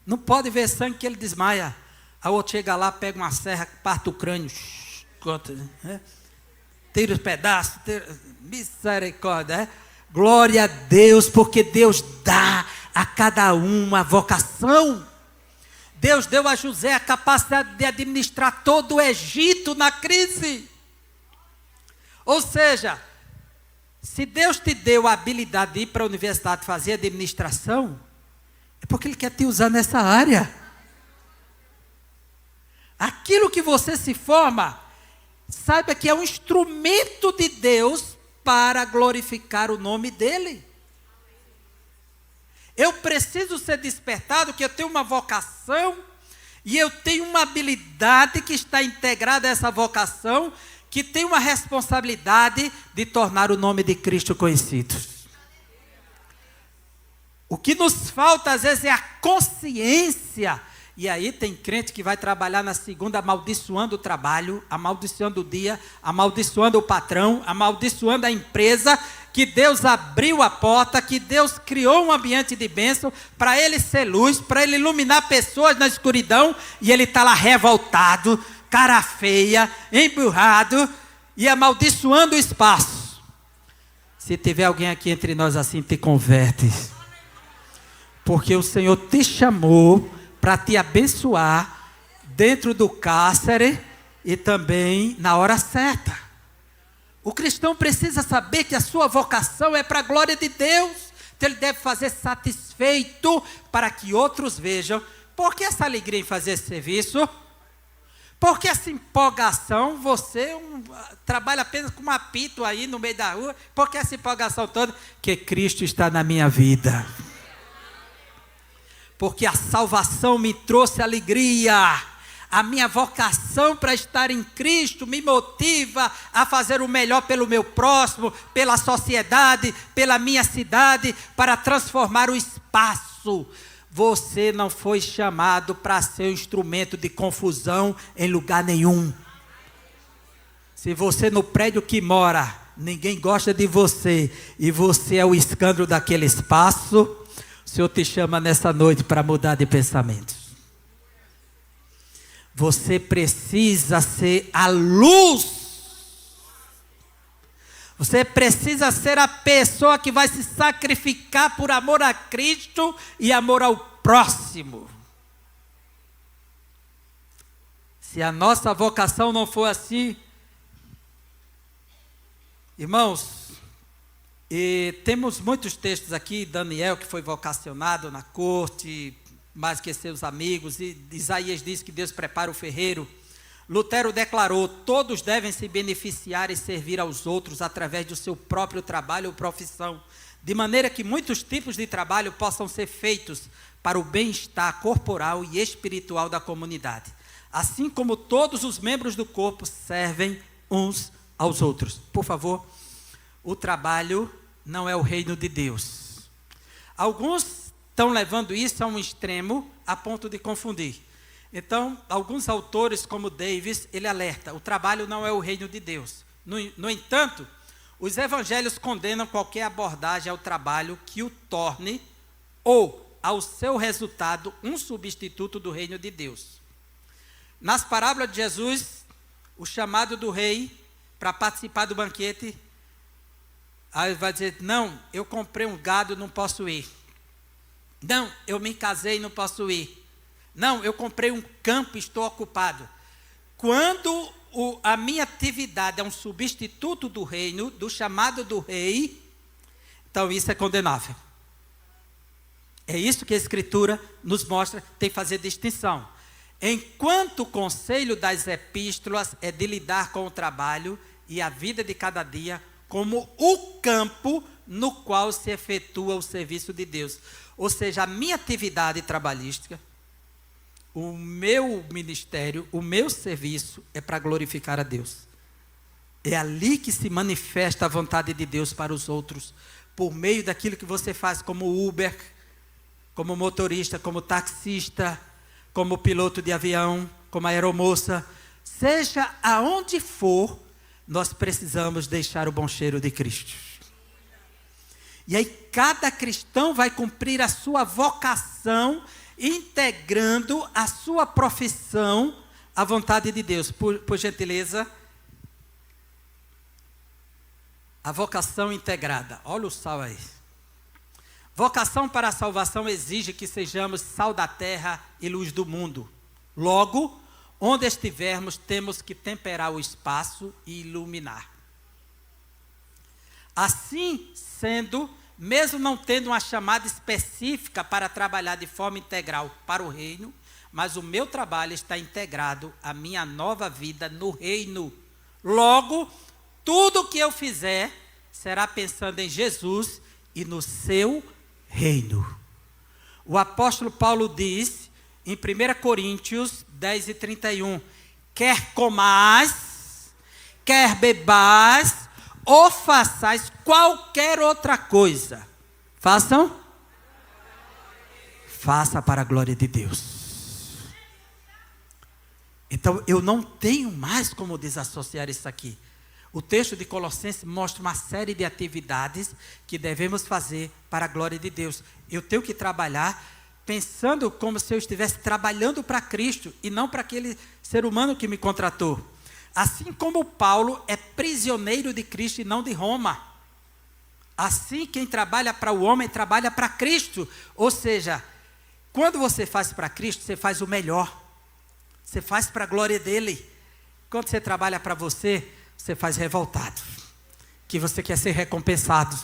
Não pode ver sangue que ele desmaia. A outro chega lá, pega uma serra, parte o crânio, tira os pedaços, misericórdia. Glória a Deus, porque Deus dá a cada um uma vocação. Deus deu a José a capacidade de administrar todo o Egito na crise. Ou seja, se Deus te deu a habilidade de ir para a universidade fazer administração, é porque Ele quer te usar nessa área. Aquilo que você se forma, saiba que é um instrumento de Deus para glorificar o nome dEle. Eu preciso ser despertado, que eu tenho uma vocação, e eu tenho uma habilidade que está integrada a essa vocação, que tem uma responsabilidade de tornar o nome de Cristo conhecido. O que nos falta às vezes é a consciência. E aí tem crente que vai trabalhar na segunda amaldiçoando o trabalho, amaldiçoando o dia, amaldiçoando o patrão, amaldiçoando a empresa, que Deus abriu a porta, que Deus criou um ambiente de bênção para ele ser luz, para ele iluminar pessoas na escuridão, e ele está lá revoltado, cara feia, emburrado e amaldiçoando o espaço. Se tiver alguém aqui entre nós assim, te converte. Porque o Senhor te chamou para te abençoar dentro do cárcere e também na hora certa. O cristão precisa saber que a sua vocação é para a glória de Deus. Então ele deve fazer satisfeito para que outros vejam. Por que essa alegria em fazer esse serviço? Por que essa empolgação? Você trabalha apenas com um apito aí no meio da rua. Por que essa empolgação toda? Que Cristo está na minha vida. Porque a salvação me trouxe alegria. A minha vocação para estar em Cristo me motiva a fazer o melhor pelo meu próximo, pela sociedade, pela minha cidade, para transformar o espaço. Você não foi chamado para ser um instrumento de confusão em lugar nenhum. Se você no prédio que mora, ninguém gosta de você, e você é o escândalo daquele espaço, o Senhor te chama nessa noite para mudar de pensamentos. Você precisa ser a luz. Você precisa ser a pessoa que vai se sacrificar por amor a Cristo e amor ao próximo. Se a nossa vocação não for assim, irmãos, e temos muitos textos aqui. Daniel, que foi vocacionado na corte, mais que seus amigos, e Isaías diz que Deus prepara o ferreiro. Lutero declarou: todos devem se beneficiar e servir aos outros através do seu próprio trabalho ou profissão, de maneira que muitos tipos de trabalho possam ser feitos para o bem-estar corporal e espiritual da comunidade, assim como todos os membros do corpo servem uns aos outros. Por favor, o trabalho não é o reino de Deus. Alguns estão levando isso a um extremo a ponto de confundir. Então, alguns autores, como Davis, ele alerta: o trabalho não é o reino de Deus. No entanto, os evangelhos condenam qualquer abordagem ao trabalho que o torne, ou ao seu resultado, um substituto do reino de Deus. Nas parábolas de Jesus, o chamado do rei para participar do banquete, aí vai dizer: não, eu comprei um gado, não posso ir. Não, eu me casei e não posso ir. Não, eu comprei um campo e estou ocupado. Quando a minha atividade é um substituto do reino, do chamado do rei, então isso é condenável. É isso que a Escritura nos mostra, tem que fazer distinção. Enquanto o conselho das epístolas é de lidar com o trabalho e a vida de cada dia como o campo no qual se efetua o serviço de Deus. Ou seja, a minha atividade trabalhística, o meu ministério, o meu serviço é para glorificar a Deus. É ali que se manifesta a vontade de Deus para os outros, por meio daquilo que você faz como Uber, como motorista, como taxista, como piloto de avião, como aeromoça. Seja aonde for, nós precisamos deixar o bom cheiro de Cristo. E aí cada cristão vai cumprir a sua vocação, integrando a sua profissão à vontade de Deus. Por gentileza, a vocação integrada. Olha o sal aí. Vocação para a salvação exige que sejamos sal da terra e luz do mundo. Logo, onde estivermos, temos que temperar o espaço e iluminar. Assim sendo, mesmo não tendo uma chamada específica para trabalhar de forma integral para o reino, mas o meu trabalho está integrado à minha nova vida no reino. Logo, tudo o que eu fizer será pensando em Jesus e no seu reino. O apóstolo Paulo diz em 1 Coríntios 10:31, quer comais, quer bebais, ou façais qualquer outra coisa, façam? Faça para a glória de Deus. Então eu não tenho mais como desassociar isso aqui. O texto de Colossenses mostra uma série de atividades que devemos fazer para a glória de Deus. Eu tenho que trabalhar pensando como se eu estivesse trabalhando para Cristo e não para aquele ser humano que me contratou. Assim como Paulo é prisioneiro de Cristo e não de Roma. Assim, quem trabalha para o homem, trabalha para Cristo. Ou seja, quando você faz para Cristo, você faz o melhor. Você faz para a glória dele. Quando você trabalha para você, você faz revoltado. Que você quer ser recompensado.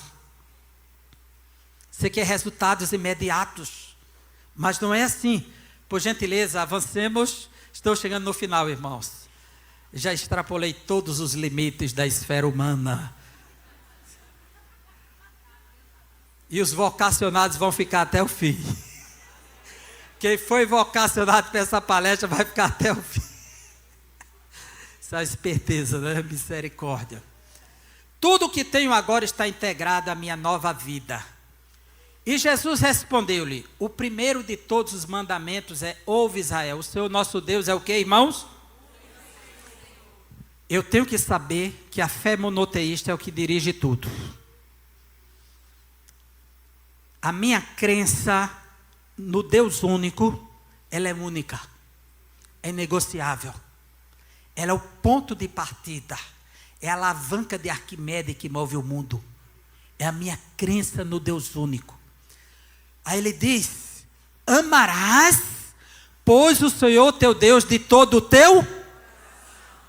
Você quer resultados imediatos. Mas não é assim. Por gentileza, avancemos. Estou chegando no final, irmãos. Já extrapolei todos os limites da esfera humana. E os vocacionados vão ficar até o fim. Quem foi vocacionado para essa palestra vai ficar até o fim. Essa esperteza, né? Misericórdia. Tudo que tenho agora está integrado à minha nova vida. E Jesus respondeu-lhe: o primeiro de todos os mandamentos é: ouve Israel, o Senhor nosso Deus é o que, irmãos? Eu tenho que saber que a fé monoteísta é o que dirige tudo. A minha crença no Deus único, ela é única, é negociável. Ela é o ponto de partida, é a alavanca de Arquimedes que move o mundo. É a minha crença no Deus único. Aí ele diz: amarás, pois, o Senhor teu Deus de todo o teu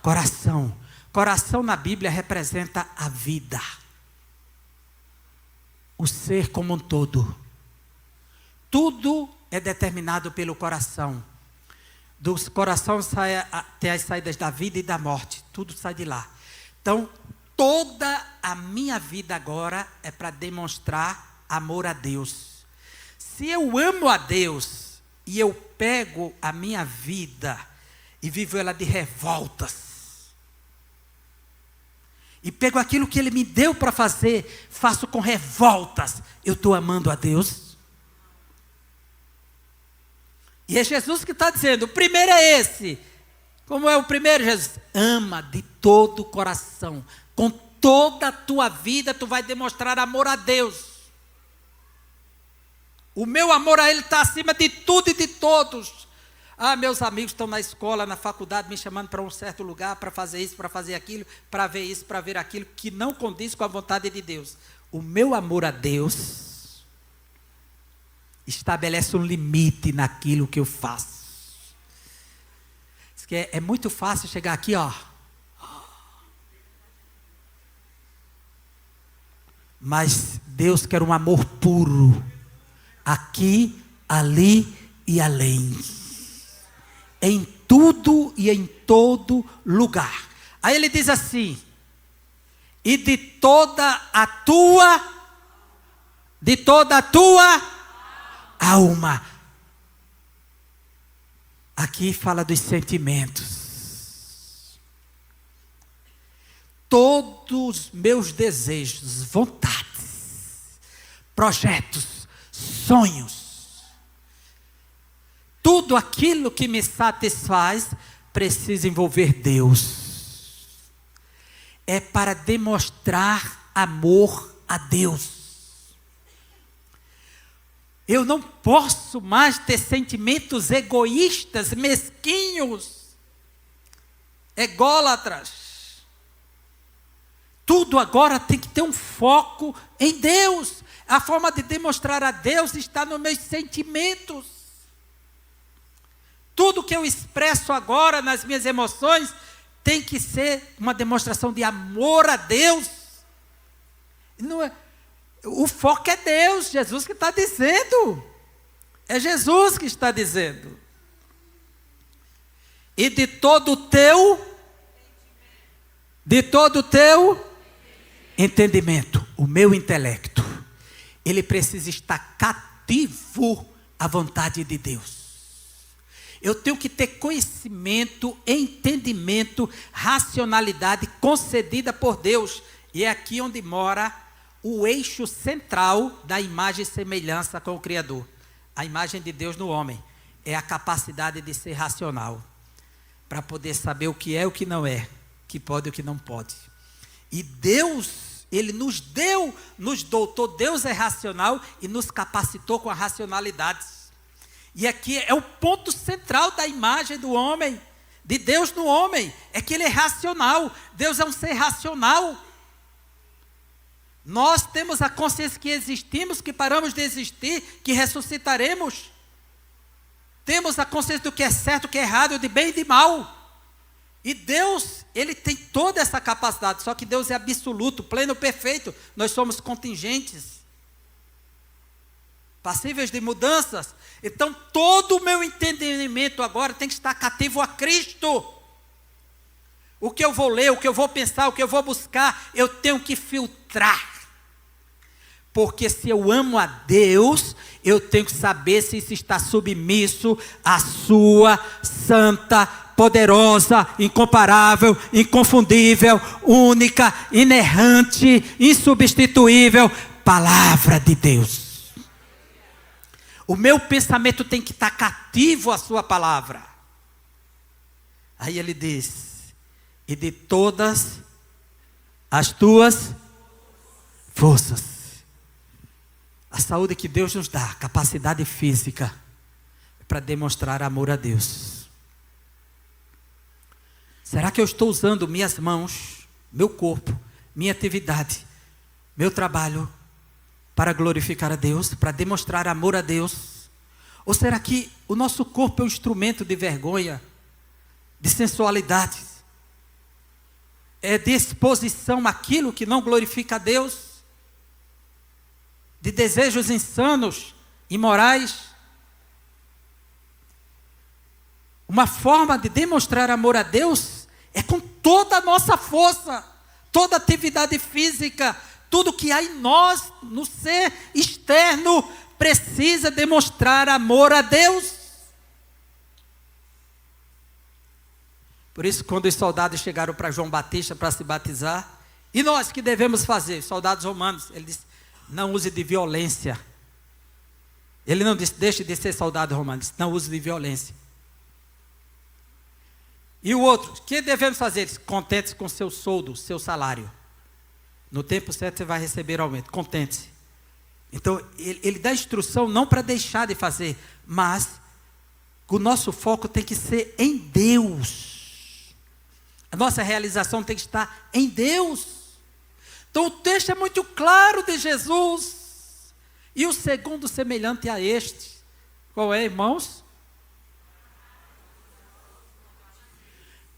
coração. Coração na Bíblia representa a vida. O ser como um todo. Tudo é determinado pelo coração. Do coração tem as saídas da vida e da morte. Tudo sai de lá. Então, toda a minha vida agora é para demonstrar amor a Deus. Se eu amo a Deus e eu pego a minha vida e vivo ela de revoltas, e pego aquilo que Ele me deu para fazer, faço com revoltas, eu estou amando a Deus? E é Jesus que está dizendo, o primeiro é esse. Como é o primeiro, Jesus? Ama de todo o coração. Com toda a tua vida, tu vai demonstrar amor a Deus. O meu amor a Ele está acima de tudo e de todos. Ah, meus amigos estão na escola, na faculdade, me chamando para um certo lugar, para fazer isso, para fazer aquilo, para ver isso, para ver aquilo, que não condiz com a vontade de Deus. O meu amor a Deus estabelece um limite naquilo que eu faço. É muito fácil chegar aqui, ó. Mas Deus quer um amor puro. Aqui, ali e além. Em tudo e em todo lugar. Aí ele diz assim: e de toda a tua alma. Aqui fala dos sentimentos. Todos os meus desejos, vontades, projetos, sonhos, tudo aquilo que me satisfaz precisa envolver Deus. É para demonstrar amor a Deus. Eu não posso mais ter sentimentos egoístas, mesquinhos, ególatras. Tudo agora tem que ter um foco em Deus. A forma de demonstrar a Deus está nos meus sentimentos. Tudo que eu expresso agora nas minhas emoções tem que ser uma demonstração de amor a Deus. Não é, o foco é Deus, Jesus que está dizendo. É Jesus que está dizendo. E de todo o teu entendimento, o meu intelecto, ele precisa estar cativo à vontade de Deus. Eu tenho que ter conhecimento, entendimento, racionalidade concedida por Deus. E é aqui onde mora o eixo central da imagem e semelhança com o Criador. A imagem de Deus no homem é a capacidade de ser racional, para poder saber o que é e o que não é, o que pode e o que não pode. E Deus, Ele nos doutou, Deus é racional e nos capacitou com a racionalidade. E aqui é o ponto central da imagem do homem, de Deus no homem, é que Ele é racional. Deus é um ser racional. Nós temos a consciência que existimos, que paramos de existir, que ressuscitaremos. Temos a consciência do que é certo, do que é errado, de bem e de mal. E Deus, Ele tem toda essa capacidade, só que Deus é absoluto, pleno, perfeito. Nós somos contingentes, passíveis de mudanças. Então todo o meu entendimento agora tem que estar cativo a Cristo. O que eu vou ler, o que eu vou pensar, o que eu vou buscar, eu tenho que filtrar. Porque se eu amo a Deus, eu tenho que saber se isso está submisso à sua santa, poderosa, incomparável, inconfundível, única, inerrante, insubstituível palavra de Deus. O meu pensamento tem que estar cativo à sua palavra. Aí ele diz: e de todas as tuas forças. A saúde que Deus nos dá, a capacidade física, para demonstrar amor a Deus. Será que eu estou usando minhas mãos, meu corpo, minha atividade, meu trabalho, para glorificar a Deus, para demonstrar amor a Deus? Ou será que o nosso corpo é um instrumento de vergonha, de sensualidade, de exposição àquilo que não glorifica a Deus? De desejos insanos, imorais? Uma forma de demonstrar amor a Deus é com toda a nossa força, toda atividade física, tudo que há em nós, no ser externo, precisa demonstrar amor a Deus. Por isso, quando os soldados chegaram para João Batista para se batizar, e nós que devemos fazer? Soldados romanos, ele disse: não use de violência. Ele não disse: deixe de ser soldado romano, ele disse: não use de violência. E o outro: o que devemos fazer? Ele disse: contente-se com seu soldo, seu salário. No tempo certo você vai receber aumento, contente-se. Então ele dá instrução não para deixar de fazer, mas o nosso foco tem que ser em Deus. A nossa realização tem que estar em Deus. Então o texto é muito claro de Jesus. E o segundo semelhante a este, qual é, irmãos?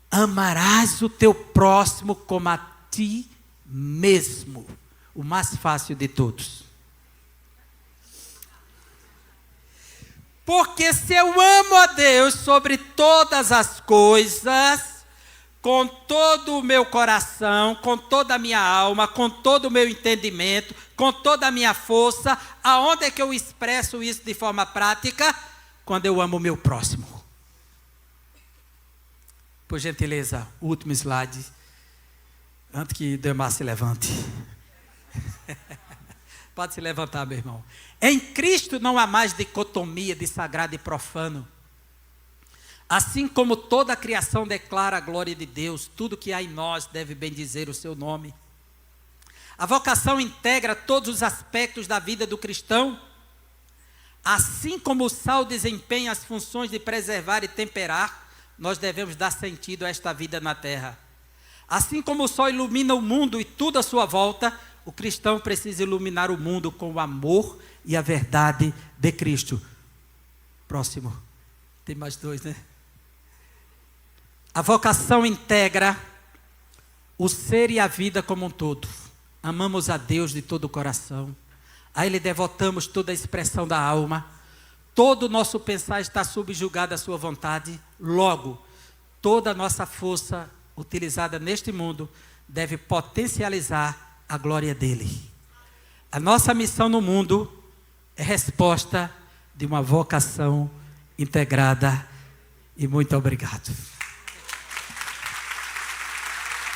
Amarás o teu próximo como a ti mesmo. O mais fácil de todos. Porque se eu amo a Deus sobre todas as coisas, com todo o meu coração, com toda a minha alma, com todo o meu entendimento, com toda a minha força, aonde é que eu expresso isso de forma prática? Quando eu amo o meu próximo. Por gentileza, último slide, antes que Demar se levante. Pode se levantar, meu irmão. Em Cristo não há mais dicotomia de sagrado e profano. Assim como toda a criação declara a glória de Deus, tudo que há em nós deve bendizer o seu nome. A vocação integra todos os aspectos da vida do cristão. Assim como o sal desempenha as funções de preservar e temperar, nós devemos dar sentido a esta vida na terra. Assim como o sol ilumina o mundo e tudo à sua volta, o cristão precisa iluminar o mundo com o amor e a verdade de Cristo. Próximo. Tem mais dois, né? A vocação integra o ser e a vida como um todo. Amamos a Deus de todo o coração. A Ele devotamos toda a expressão da alma. Todo o nosso pensar está subjugado à sua vontade. Logo, toda a nossa força utilizada neste mundo deve potencializar a glória dEle. A nossa missão no mundo é resposta de uma vocação integrada. E muito obrigado.